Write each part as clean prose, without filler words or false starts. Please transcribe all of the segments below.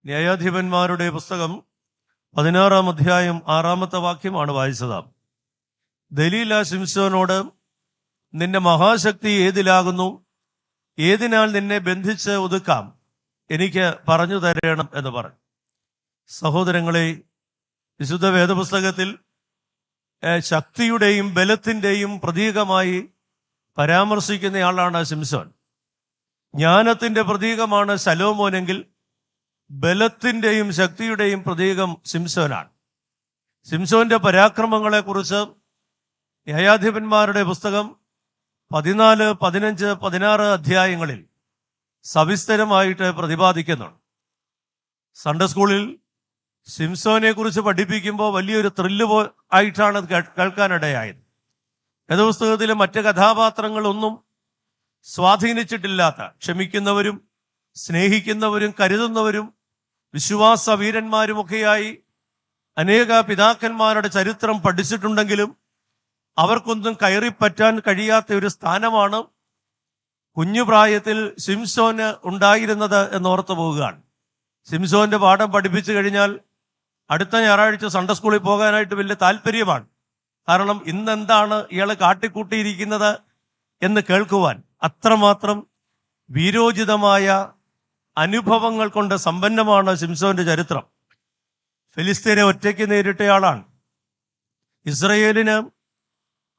ന്യായാധിപന്മാരുടെ പുസ്തകം 16-ാം അധ്യായം 6-ാമത്തെ വാക്യമാണ് വായിച്ചത്. ദലീല ശിംശോനോട്, നിന്റെ മഹാശക്തി ഏതിലാകുന്നു? ഏതിനാൽ നിന്നെ ബന്ധിച്ച് ഒതുക്കാം? എനിക്ക് പറഞ്ഞു തരണം എന്ന് പറഞ്ഞു. സഹോദരങ്ങളെ, വിശുദ്ധ വേദപുസ്തകത്തിൽ ശക്തിയുടെയും ബലത്തിൻ്റെയും പ്രതീകമായി പരാമർശിക്കുന്നയാളാണ് ശിംശോൻ. ജ്ഞാനത്തിന്റെ പ്രതീകമാണ് ശലോമോനെങ്കിൽ ബലത്തിന്റെയും ശക്തിയുടെയും പ്രതീകം ശിംശോനാണ്. ശിംശോന്റെ പരാക്രമങ്ങളെക്കുറിച്ച് ന്യായാധിപന്മാരുടെ പുസ്തകം 14, 15, 16 അധ്യായങ്ങളിൽ സവിസ്തരമായിട്ട് പ്രതിപാദിക്കുന്നുണ്ട്. സൺഡേ സ്കൂളിൽ ശിംശോനെ കുറിച്ച് പഠിപ്പിക്കുമ്പോൾ വലിയൊരു ത്രില്ല് ആയിട്ടാണ് കേൾക്കാനിടയായത്. വേദപുസ്തകത്തിലെ മറ്റ് കഥാപാത്രങ്ങളൊന്നും സ്വാധീനിച്ചിട്ടില്ലാത്ത, ക്ഷമിക്കുന്നവരും സ്നേഹിക്കുന്നവരും കരുതുന്നവരും വിശ്വാസ വീരന്മാരുമൊക്കെയായി അനേക പിതാക്കന്മാരുടെ ചരിത്രം പഠിച്ചിട്ടുണ്ടെങ്കിലും അവർക്കൊന്നും കയറിപ്പറ്റാൻ കഴിയാത്ത ഒരു സ്ഥാനമാണ് കുഞ്ഞുപ്രായത്തിൽ ശിംശോന് ഉണ്ടായിരുന്നത് എന്നോർത്തു പോവുകയാണ്. ശിംശോന്റെ പാഠം പഠിപ്പിച്ചു കഴിഞ്ഞാൽ അടുത്ത ഞായറാഴ്ച സൺഡേ സ്കൂളിൽ പോകാനായിട്ട് വലിയ താല്പര്യമാണ്. കാരണം ഇന്നെന്താണ് ഇയാൾ കാട്ടിക്കൂട്ടിയിരിക്കുന്നത് എന്ന് കേൾക്കുവാൻ. അത്രമാത്രം വീരോചിതമായ അനുഭവങ്ങൾ കൊണ്ട് സമ്പന്നമാണ് ശിംശോന്റെ ചരിത്രം. ഫിലിസ്തീനെ ഒറ്റയ്ക്ക് നേരിട്ടയാളാണ്. ഇസ്രയേലിന്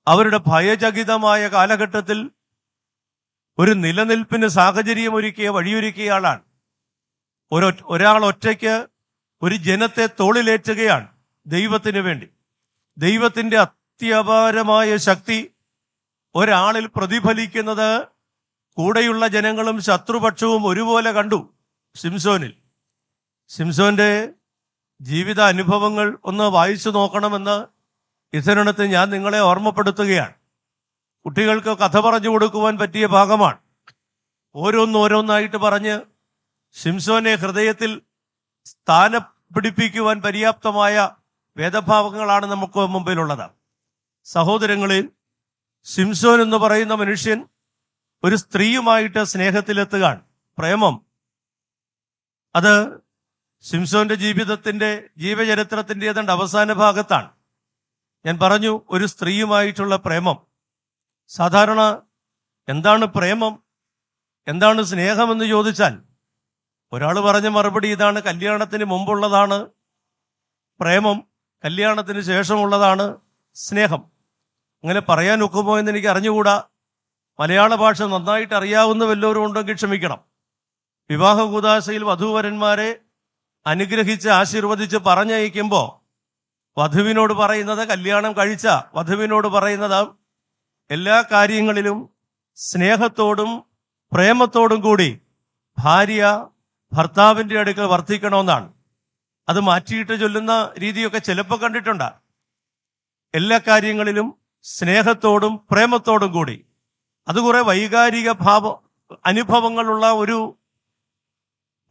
അവരുടെ ഭയചകിതമായ കാലഘട്ടത്തിൽ ഒരു നിലനിൽപ്പിന് വഴിയൊരുക്കിയ ആളാണ്. ഒരാൾ ഒറ്റയ്ക്ക് ഒരു ജനത്തെ തോളിലേറ്റുകയാണ് ദൈവത്തിന് വേണ്ടി. ദൈവത്തിന്റെ അത്യപാരമായ ശക്തി ഒരാളിൽ പ്രതിഫലിക്കുന്നത് കൂടെയുള്ള ജനങ്ങളും ശത്രുപക്ഷവും ഒരുപോലെ കണ്ടു ശിംശോനിൽ. ശിംശോന്റെ ജീവിത അനുഭവങ്ങൾ ഒന്ന് വായിച്ചു നോക്കണമെന്ന് ഇത്തരണത്തിൽ ഞാൻ നിങ്ങളെ ഓർമ്മപ്പെടുത്തുകയാണ്. കുട്ടികൾക്ക് കഥ പറഞ്ഞു കൊടുക്കുവാൻ പറ്റിയ ഭാഗമാണ്. ഓരോന്നായിട്ട് പറഞ്ഞ് ശിംശോനെ ഹൃദയത്തിൽ സ്ഥാനപ്പിടിപ്പിക്കുവാൻ പര്യാപ്തമായ വേദഭാവങ്ങളാണ് നമുക്ക് മുമ്പിലുള്ളത്. സഹോദരങ്ങളിൽ, ശിംശോൻ എന്ന് പറയുന്ന മനുഷ്യൻ ഒരു സ്ത്രീയുമായിട്ട് സ്നേഹത്തിലെത്തുകയാണ്. പ്രേമം അത് ശിംശോന്റെ ജീവചരിത്രത്തിന്റെ ഏതാണ്ട് അവസാന ഭാഗത്താണ്. ഞാൻ പറഞ്ഞു, ഒരു സ്ത്രീയുമായിട്ടുള്ള പ്രേമം. സാധാരണ എന്താണ് പ്രേമം, എന്താണ് സ്നേഹമെന്ന് ചോദിച്ചാൽ ഒരാൾ പറഞ്ഞ മറുപടി ഇതാണ്: കല്യാണത്തിന് മുമ്പുള്ളതാണ് പ്രേമം, കല്യാണത്തിന് ശേഷമുള്ളതാണ് സ്നേഹം. അങ്ങനെ പറയാൻ ഒക്കുമോ എന്ന് എനിക്ക് അറിഞ്ഞുകൂടാ. മലയാള ഭാഷ നന്നായിട്ട് അറിയാവുന്ന വല്ലവരും ഉണ്ടെങ്കിൽ ക്ഷമിക്കണം. വിവാഹ കൂദാശയിൽ വധൂവരന്മാരെ അനുഗ്രഹിച്ച് ആശീർവദിച്ച് പറഞ്ഞയക്കുമ്പോൾ വധുവിനോട് പറയുന്നത്, കല്യാണം കഴിച്ച വധുവിനോട് പറയുന്നത്, എല്ലാ കാര്യങ്ങളിലും സ്നേഹത്തോടും പ്രേമത്തോടും കൂടി ഭാര്യ ഭർത്താവിന്റെ അടുക്കൽ വർത്തിക്കണമെന്നാണ്. അത് മാറ്റിയിട്ട് ചൊല്ലുന്ന രീതിയൊക്കെ ചിലപ്പോൾ കണ്ടിട്ടുണ്ട്. എല്ലാ കാര്യങ്ങളിലും സ്നേഹത്തോടും പ്രേമത്തോടും കൂടി. അത് കുറെ വൈകാരിക അനുഭവങ്ങളുള്ള ഒരു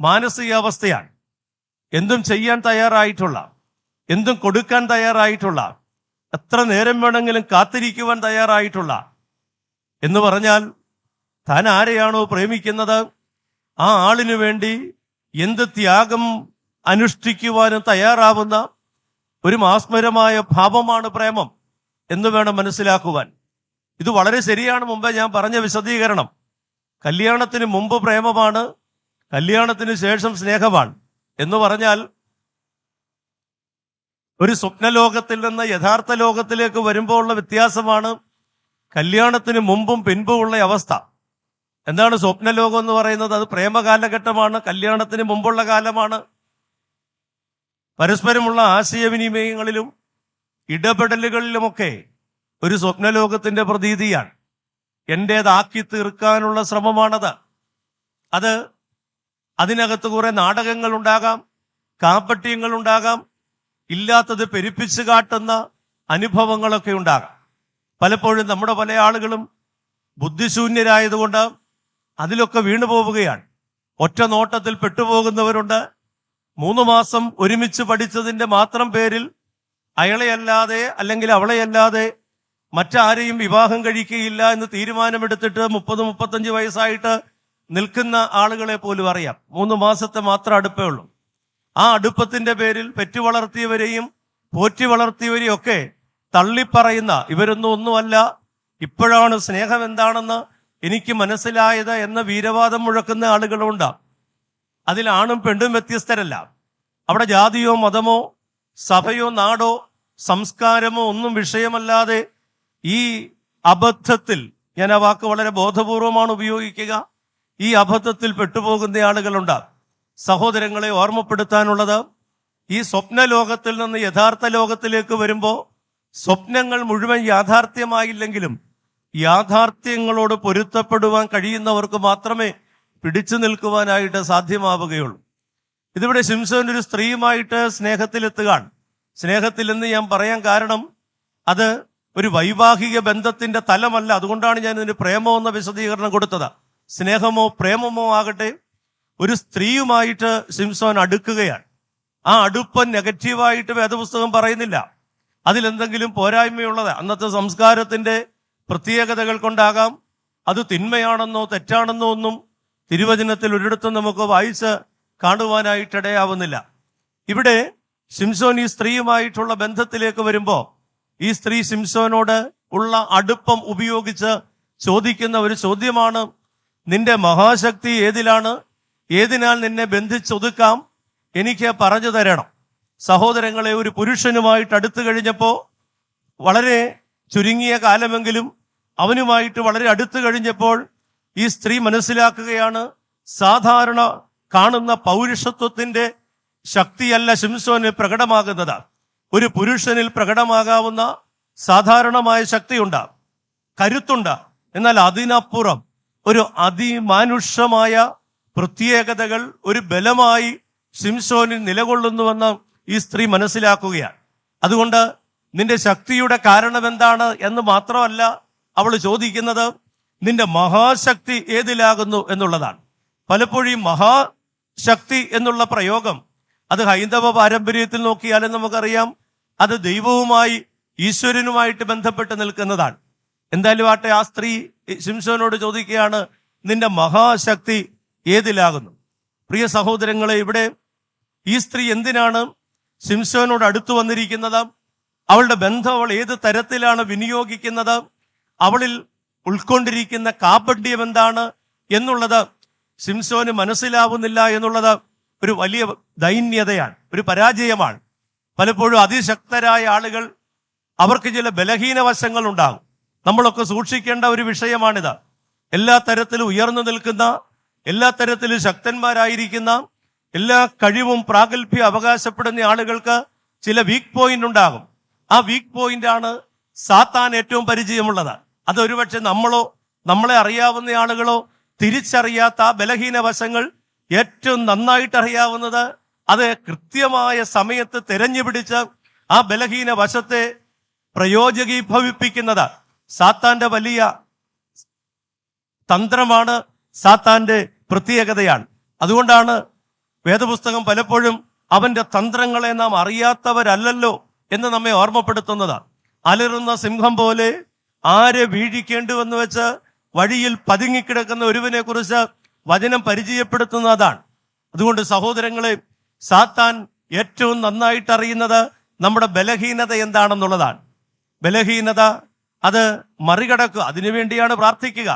മാനസികാവസ്ഥയാണ്. എന്തും ചെയ്യാൻ തയ്യാറായിട്ടുള്ള, എന്തും കൊടുക്കാൻ തയ്യാറായിട്ടുള്ള, എത്ര നേരം വേണമെങ്കിലും കാത്തിരിക്കുവാൻ തയ്യാറായിട്ടുള്ള. എന്ന് പറഞ്ഞാൽ താൻ ആരെയാണോ പ്രേമിക്കുന്നത് ആ ആളിനു വേണ്ടി എന്ത് ത്യാഗം അനുഷ്ഠിക്കുവാനും തയ്യാറാവുന്ന ഒരു മാസ്മരമായ ഭാവമാണ് പ്രേമം എന്ന് വേണം മനസ്സിലാക്കുവാൻ. ഇത് വളരെ ശരിയാണ്. മുമ്പേ ഞാൻ പറഞ്ഞ വിശദീകരണം. കല്യാണത്തിന് മുമ്പ് പ്രേമമാണ്, കല്യാണത്തിന് ശേഷം സ്നേഹമാണ് എന്ന് പറഞ്ഞാൽ ഒരു സ്വപ്നലോകത്തിൽ നിന്ന് യഥാർത്ഥ ലോകത്തിലേക്ക് വരുമ്പോൾ ഉള്ള വ്യത്യാസമാണ് കല്യാണത്തിന് മുമ്പും പിൻപും ഉള്ള അവസ്ഥ. എന്താണ് സ്വപ്നലോകം എന്ന് പറയുന്നത്? അത് പ്രേമകാലഘട്ടമാണ്, കല്യാണത്തിന് മുമ്പുള്ള കാലമാണ്. പരസ്പരമുള്ള ആശയവിനിമയങ്ങളിലും ഇടപെടലുകളിലുമൊക്കെ ഒരു സ്വപ്നലോകത്തിന്റെ പ്രതീതിയാണ്. എന്റേതാക്കി തീർക്കാനുള്ള ശ്രമമാണത്. അതിനകത്ത് കുറെ നാടകങ്ങൾ ഉണ്ടാകാം, കാപ്പട്യങ്ങൾ ഉണ്ടാകാം, ഇല്ലാത്തത് പെരുപ്പിച്ചു കാട്ടുന്ന അനുഭവങ്ങളൊക്കെ ഉണ്ടാകാം. പലപ്പോഴും നമ്മുടെ പല ആളുകളും ബുദ്ധിശൂന്യരായതുകൊണ്ട് അതിലൊക്കെ വീണു പോവുകയാണ്. ഒറ്റ നോട്ടത്തിൽ പെട്ടുപോകുന്നവരുണ്ട്. 3 മാസം ഒരുമിച്ച് പഠിച്ചതിന്റെ മാത്രം പേരിൽ അയാളെയല്ലാതെ അല്ലെങ്കിൽ അവളെയല്ലാതെ മറ്റാരെയും വിവാഹം കഴിക്കുകയില്ല എന്ന് തീരുമാനമെടുത്തിട്ട് 30-35 വയസ്സായിട്ട് നിൽക്കുന്ന ആളുകളെ പോലും അറിയാം. 3 മാസത്തെ മാത്രം അടുപ്പേ ഉള്ളൂ. ആ അടുപ്പത്തിന്റെ പേരിൽ പെറ്റു വളർത്തിയവരെയും പോറ്റി വളർത്തിയവരെയും ഒക്കെ തള്ളിപ്പറയുന്ന, ഒന്നുമല്ല, ഇപ്പോഴാണ് സ്നേഹം എന്താണെന്ന് എനിക്ക് മനസ്സിലായത് എന്ന വീരവാദം മുഴക്കുന്ന ആളുകളുണ്ട്. അതിൽ ആണും പെണ്ണും വ്യത്യസ്തരല്ല. അവിടെ ജാതിയോ മതമോ സഭയോ നാടോ സംസ്കാരമോ ഒന്നും വിഷയമല്ലാതെ ഈ അബദ്ധത്തിൽ, ഞാൻ ആ വാക്ക് വളരെ ബോധപൂർവമാണ് ഉപയോഗിക്കുക, ഈ അബദ്ധത്തിൽ പെട്ടുപോകുന്ന ആളുകളുണ്ട്. സഹോദരങ്ങളെ ഓർമ്മപ്പെടുത്താനുള്ളത്, ഈ സ്വപ്ന ലോകത്തിൽ നിന്ന് യഥാർത്ഥ ലോകത്തിലേക്ക് വരുമ്പോൾ സ്വപ്നങ്ങൾ മുഴുവൻ യാഥാർത്ഥ്യമായില്ലെങ്കിലും യാഥാർത്ഥ്യങ്ങളോട് പൊരുത്തപ്പെടുവാൻ കഴിയുന്നവർക്ക് മാത്രമേ പിടിച്ചു നിൽക്കുവാനായിട്ട് സാധ്യമാവുകയുള്ളൂ. ഇതിവിടെ ശിംശോൻ ഒരു സ്ത്രീയുമായിട്ട് സ്നേഹത്തിലെത്തുകയാണ്. സ്നേഹത്തിലെന്ന് ഞാൻ പറയാൻ കാരണം, അത് ഒരു വൈവാഹിക ബന്ധത്തിന്റെ തലമല്ല. അതുകൊണ്ടാണ് ഞാൻ ഇതിന് പ്രേമം എന്ന വിശദീകരണം കൊടുത്തത്. സ്നേഹമോ പ്രേമമോ ആകട്ടെ, ഒരു സ്ത്രീയുമായിട്ട് ശിംശോൻ അടുക്കുകയാണ്. ആ അടുപ്പം നെഗറ്റീവായിട്ട് വേദപുസ്തകം പറയുന്നില്ല. അതിലെന്തെങ്കിലും പോരായ്മയുള്ളത് അന്നത്തെ സംസ്കാരത്തിന്റെ പ്രത്യേകതകൾ കൊണ്ടാകാം. അത് തിന്മയാണെന്നോ തെറ്റാണെന്നോ ഒന്നും തിരുവചനത്തിൽ ഒരിടത്തും നമുക്ക് വായിച്ച് കാണുവാനായിട്ടിടയാവുന്നില്ല. ഇവിടെ ശിംശോൻ ഈ സ്ത്രീയുമായിട്ടുള്ള ബന്ധത്തിലേക്ക് വരുമ്പോൾ ഈ സ്ത്രീ ശിംശോനോട് ഉള്ള അടുപ്പം ഉപയോഗിച്ച് ചോദിക്കുന്ന ഒരു ചോദ്യമാണ്, നിന്റെ മഹാശക്തി ഏതിലാണ്? ഏതിനാൽ നിന്നെ ബന്ധിച്ചൊതുക്കാം? എനിക്ക് പറഞ്ഞു തരണം. സഹോദരങ്ങളെ, ഒരു പുരുഷനുമായിട്ട് അടുത്തു കഴിഞ്ഞപ്പോൾ, വളരെ ചുരുങ്ങിയ കാലമെങ്കിലും അവനുമായിട്ട് വളരെ അടുത്തു കഴിഞ്ഞപ്പോൾ ഈ സ്ത്രീ മനസ്സിലാക്കുകയാണ്, സാധാരണ കാണുന്ന പൗരുഷത്വത്തിന്റെ ശക്തിയല്ല ശിംശോന് പ്രകടമാകുന്നത്. ഒരു പുരുഷനിൽ പ്രകടമാകാവുന്ന സാധാരണമായ ശക്തിയുണ്ട്, കരുത്തുണ്ട്. എന്നാൽ അതിനപ്പുറം ഒരു അതിമാനുഷമായ പ്രത്യേകതകൾ, ഒരു ബലമായി ശിംശോനിൽ നിലകൊള്ളുന്നുവെന്ന് ഈ സ്ത്രീ മനസ്സിലാക്കുകയാണ്. അതുകൊണ്ട് നിന്റെ ശക്തിയുടെ കാരണം എന്താണ് എന്ന് മാത്രമല്ല അവൾ ചോദിക്കുന്നത്, നിന്റെ മഹാശക്തി ഏതിലാകുന്നു എന്നുള്ളതാണ്. പലപ്പോഴും മഹാശക്തി എന്നുള്ള പ്രയോഗം, അത് ഹൈന്ദവ പാരമ്പര്യത്തിൽ നോക്കിയാലും നമുക്കറിയാം, അത് ദൈവവുമായി, ഈശ്വരനുമായിട്ട് ബന്ധപ്പെട്ട് നിൽക്കുന്നതാണ്. എന്തായാലും ആട്ടെ, ആ സ്ത്രീ ശിംശോനോട് ചോദിക്കുകയാണ്, നിന്റെ മഹാശക്തി ഏതിലാകുന്നു? പ്രിയ സഹോദരങ്ങളെ, ഇവിടെ ഈ സ്ത്രീ എന്തിനാണ് ശിംശോനോട് അടുത്തു വന്നിരിക്കുന്നത്? അവളുടെ ബന്ധം അവൾ ഏത് തരത്തിലാണ് വിനിയോഗിക്കുന്നത്? അവളിൽ ഉൾക്കൊണ്ടിരിക്കുന്ന കാപട്യം എന്താണ് എന്നുള്ളത് ശിംശോന് മനസ്സിലാവുന്നില്ല എന്നുള്ളത് ഒരു വലിയ ദൈന്യതയാണ്, ഒരു പരാജയമാണ്. പലപ്പോഴും അതിശക്തരായ ആളുകൾ, അവർക്ക് ചില ബലഹീന വശങ്ങൾ ഉണ്ടാകും. നമ്മളൊക്കെ സൂക്ഷിക്കേണ്ട ഒരു വിഷയമാണിത്. എല്ലാ തരത്തിലും ഉയർന്നു നിൽക്കുന്ന, എല്ലാ തരത്തിലും ശക്തന്മാരായിരിക്കുന്ന, എല്ലാ കഴിവും പ്രാഗൽഭ്യം അവകാശപ്പെടുന്ന ആളുകൾക്ക് ചില വീക്ക് പോയിന്റ് ഉണ്ടാകും. ആ വീക്ക് പോയിന്റ് ആണ് സാത്താൻ ഏറ്റവും പരിചയമുള്ളത്. അത് ഒരുപക്ഷെ നമ്മളോ നമ്മളെ അറിയാവുന്ന ആളുകളോ തിരിച്ചറിയാത്ത ആ ബലഹീന വശങ്ങൾ ഏറ്റവും നന്നായിട്ട് അറിയാവുന്നത്, അത് കൃത്യമായ സമയത്ത് തെരഞ്ഞുപിടിച്ച് ആ ബലഹീന വശത്തെ പ്രയോജകീഭവിപ്പിക്കുന്നത് സാത്താന്റെ വലിയ തന്ത്രമാണ്, സാത്താന്റെ പ്രത്യേകതയാണ്. അതുകൊണ്ടാണ് വേദപുസ്തകം പലപ്പോഴും അവന്റെ തന്ത്രങ്ങളെ നാം അറിയാത്തവരല്ലല്ലോ എന്ന് നമ്മെ ഓർമ്മപ്പെടുത്തുന്നത്. അലറുന്ന സിംഹം പോലെ ആരെ വീഴിക്കേണ്ടുവെന്ന് വെച്ച് വഴിയിൽ പതുങ്ങിക്കിടക്കുന്ന ഒരുവനെ കുറിച്ച് വചനം പരിചയപ്പെടുത്തുന്നതാണ്. അതുകൊണ്ട് സഹോദരങ്ങളെ, സാത്താൻ ഏറ്റവും നന്നായിട്ട് അറിയുന്നത് നമ്മുടെ ബലഹീനത എന്താണെന്നുള്ളതാണ്. ബലഹീനത അത് മറികടക്കുക, അതിനുവേണ്ടിയാണ് പ്രാർത്ഥിക്കുക.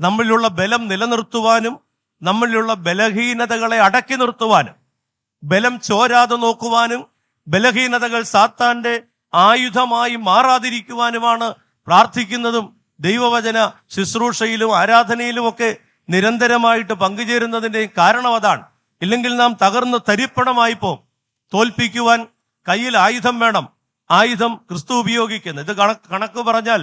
നമ്മളിലുള്ള ബലം നിലനിർത്തുവാനും നമ്മളിലുള്ള ബലഹീനതകളെ അടക്കി നിർത്തുവാനും, ബലം ചോരാതെ നോക്കുവാനും, ബലഹീനതകൾ സാത്താന്റെ ആയുധമായി മാറാതിരിക്കുവാനുമാണ് പ്രാർത്ഥിക്കുന്നതും ദൈവവചന ശുശ്രൂഷയിലും ആരാധനയിലുമൊക്കെ നിരന്തരമായിട്ട് പങ്കുചേരുന്നതിൻ്റെയും കാരണം അതാണ്. ഇല്ലെങ്കിൽ നാം തകർന്ന് തരിപ്പണമായി പോവും. തോൽപ്പിക്കുവാൻ കയ്യിൽ ആയുധം വേണം. ആയുധം ക്രിസ്തു ഉപയോഗിക്കുന്നത്. ഇത് കണക്ക് പറഞ്ഞാൽ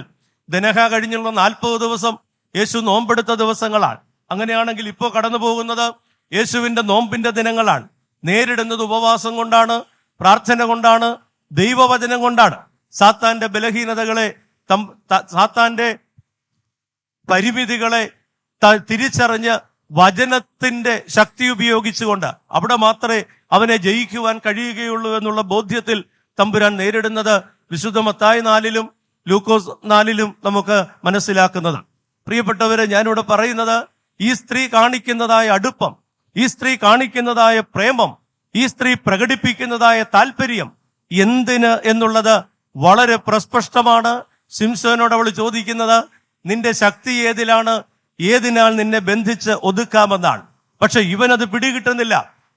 ദനഹ കഴിഞ്ഞുള്ള 40 ദിവസം യേശു നോമ്പെടുത്ത ദിവസങ്ങളാണ്. അങ്ങനെയാണെങ്കിൽ ഇപ്പോൾ കടന്നു പോകുന്നത് യേശുവിന്റെ നോമ്പിന്റെ ദിനങ്ങളാണ്. നേരിടുന്നത് ഉപവാസം കൊണ്ടാണ്, പ്രാർത്ഥന കൊണ്ടാണ്, ദൈവവചനം കൊണ്ടാണ്. സാത്താന്റെ ബലഹീനതകളെ, സാത്താന്റെ പരിമിതികളെ തിരിച്ചറിഞ്ഞ് വചനത്തിന്റെ ശക്തി ഉപയോഗിച്ചുകൊണ്ട് അവിടെ മാത്രമേ അവനെ ജയിക്കുവാൻ കഴിയുകയുള്ളൂ എന്നുള്ള ബോധ്യത്തിൽ തമ്പുരാൻ നേരിടുന്നത് വിശുദ്ധ മത്തായി 4-ലും ലൂക്കോസ് 4-ലും നമുക്ക് മനസ്സിലാക്കുന്നതാണ്. പ്രിയപ്പെട്ടവരെ, ഞാനിവിടെ പറയുന്നത്, ഈ സ്ത്രീ കാണിക്കുന്നതായ അടുപ്പം, ഈ സ്ത്രീ കാണിക്കുന്നതായ പ്രേമം, ഈ ഈ സ്ത്രീ പ്രകടിപ്പിക്കുന്നതായ താല്പര്യം എന്തിന് എന്നുള്ളത് വളരെ പ്രസ്പഷ്ടമാണ്. ശിംശോനോട് അവൾ ചോദിക്കുന്നത് നിന്റെ ശക്തി ഏതിലാണ്, ഏതിനാൽ നിന്നെ ബന്ധിച്ച് ഒതുക്കാമെന്നാണ്. പക്ഷെ ഇവനത് പിടികിട്ടുന്നില്ല.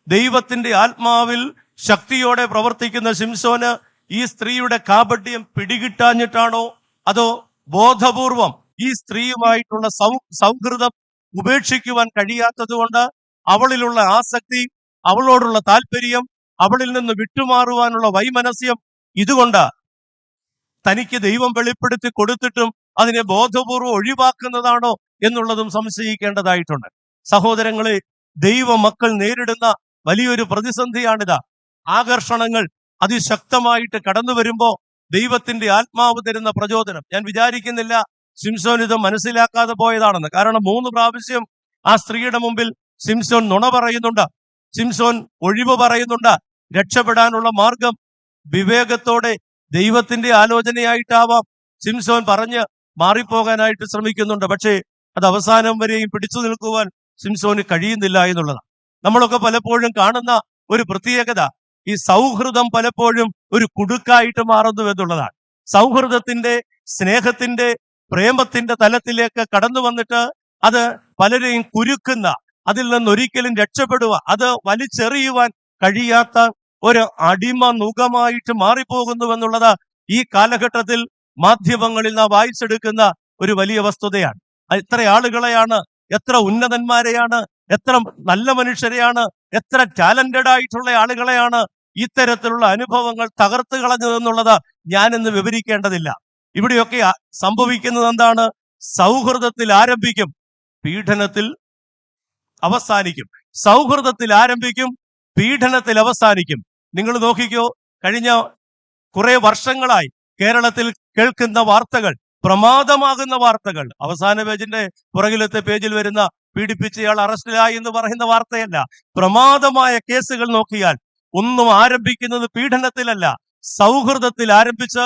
ദൈവത്തിന്റെ ആത്മാവിൽ ശക്തിയോടെ പ്രവർത്തിക്കുന്ന ശിംശോന് ഈ സ്ത്രീയുടെ കാപട്യം പിടികിട്ടാഞ്ഞിട്ടാണോ, അതോ ബോധപൂർവം ഈ സ്ത്രീയുമായിട്ടുള്ള സൗഹൃദം ഉപേക്ഷിക്കുവാൻ കഴിയാത്തത് കൊണ്ട് അവളിലുള്ള ആസക്തി, അവളോടുള്ള താല്പര്യം, അവളിൽ നിന്ന് വിട്ടുമാറുവാനുള്ള വൈമനസ്യം, ഇതുകൊണ്ട് തനിക്ക് ദൈവം വെളിപ്പെടുത്തി കൊടുത്തിട്ടും അതിനെ ബോധപൂർവം ഒഴിവാക്കുന്നതാണോ എന്നുള്ളതും സംശയിക്കേണ്ടതായിട്ടുണ്ട്. സഹോദരങ്ങളെ, ദൈവമക്കൾ നേരിടുന്ന വലിയൊരു പ്രതിസന്ധിയാണിത്. ആകർഷണങ്ങൾ അതിശക്തമായിട്ട് കടന്നു വരുമ്പോ ദൈവത്തിന്റെ ആത്മാവ് തരുന്ന പ്രചോദനം. ഞാൻ വിചാരിക്കുന്നില്ല ശിംശോൻ ഇത് മനസ്സിലാക്കാതെ പോയതാണെന്ന്. കാരണം 3 പ്രാവശ്യം ആ സ്ത്രീയുടെ മുമ്പിൽ ശിംശോൻ നുണ പറയുന്നുണ്ട്, ശിംശോൻ ഒഴിവ് പറയുന്നുണ്ട്. രക്ഷപ്പെടാനുള്ള മാർഗം വിവേകത്തോടെ ദൈവത്തിന്റെ ആലോചനയായിട്ടാവാം ശിംശോൻ പറഞ്ഞ് മാറിപ്പോകാനായിട്ട് ശ്രമിക്കുന്നുണ്ട്. പക്ഷേ അത് അവസാനം വരെയും പിടിച്ചു നിൽക്കുവാൻ ശിംശോന് കഴിയുന്നില്ല എന്നുള്ളതാണ്. നമ്മളൊക്കെ പലപ്പോഴും കാണുന്ന ഒരു പ്രത്യേകത, ഈ സൗഹൃദം പലപ്പോഴും ഒരു കുടുക്കായിട്ട് മാറുന്നു എന്നുള്ളതാണ്. സൗഹൃദത്തിന്റെ, സ്നേഹത്തിന്റെ, പ്രേമത്തിന്റെ തലത്തിലേക്ക് കടന്നു വന്നിട്ട് അത് പലരെയും കുരുക്കുന്ന, അതിൽ നിന്നൊരിക്കലും രക്ഷപ്പെടുക, അത് വലിച്ചെറിയുവാൻ കഴിയാത്ത ഒരു അടിമ നുകമായിട്ട് മാറിപ്പോകുന്നുവെന്നുള്ളത് ഈ കാലഘട്ടത്തിൽ മാധ്യമങ്ങളിൽ നാം വായിച്ചെടുക്കുന്ന ഒരു വലിയ വസ്തുതയാണ്. എത്ര ആളുകളെയാണ്, എത്ര ഉന്നതന്മാരെയാണ്, എത്ര നല്ല മനുഷ്യരെയാണ്, എത്ര ടാലന്റഡ് ആയിട്ടുള്ള ആളുകളെയാണ് ഇത്തരത്തിലുള്ള അനുഭവങ്ങൾ തകർത്ത് കളഞ്ഞതെന്നുള്ളത് ഞാനിന്ന് വിവരിക്കേണ്ടതില്ല. ഇവിടെയൊക്കെ സംഭവിക്കുന്നത് എന്താണ്? സൗഹൃദത്തിൽ ആരംഭിക്കും, പീഡനത്തിൽ അവസാനിക്കും. സൗഹൃദത്തിൽ ആരംഭിക്കും, പീഡനത്തിൽ അവസാനിക്കും. നിങ്ങൾ നോക്കിക്കോ, കഴിഞ്ഞ കുറെ വർഷങ്ങളായി കേരളത്തിൽ കേൾക്കുന്ന വാർത്തകൾ, പ്രമാദമാകുന്ന വാർത്തകൾ. അവസാന പേജിന്റെ പുറകിലത്തെ പേജിൽ വരുന്ന പീഡിപ്പിച്ചയാൾ അറസ്റ്റിലായി എന്ന് പറയുന്ന വാർത്തയല്ല. പ്രമാദമായ കേസുകൾ നോക്കിയാൽ ഒന്നും ആരംഭിക്കുന്നത് പീഡനത്തിലല്ല, സൗഹൃദത്തിൽ ആരംഭിച്ച്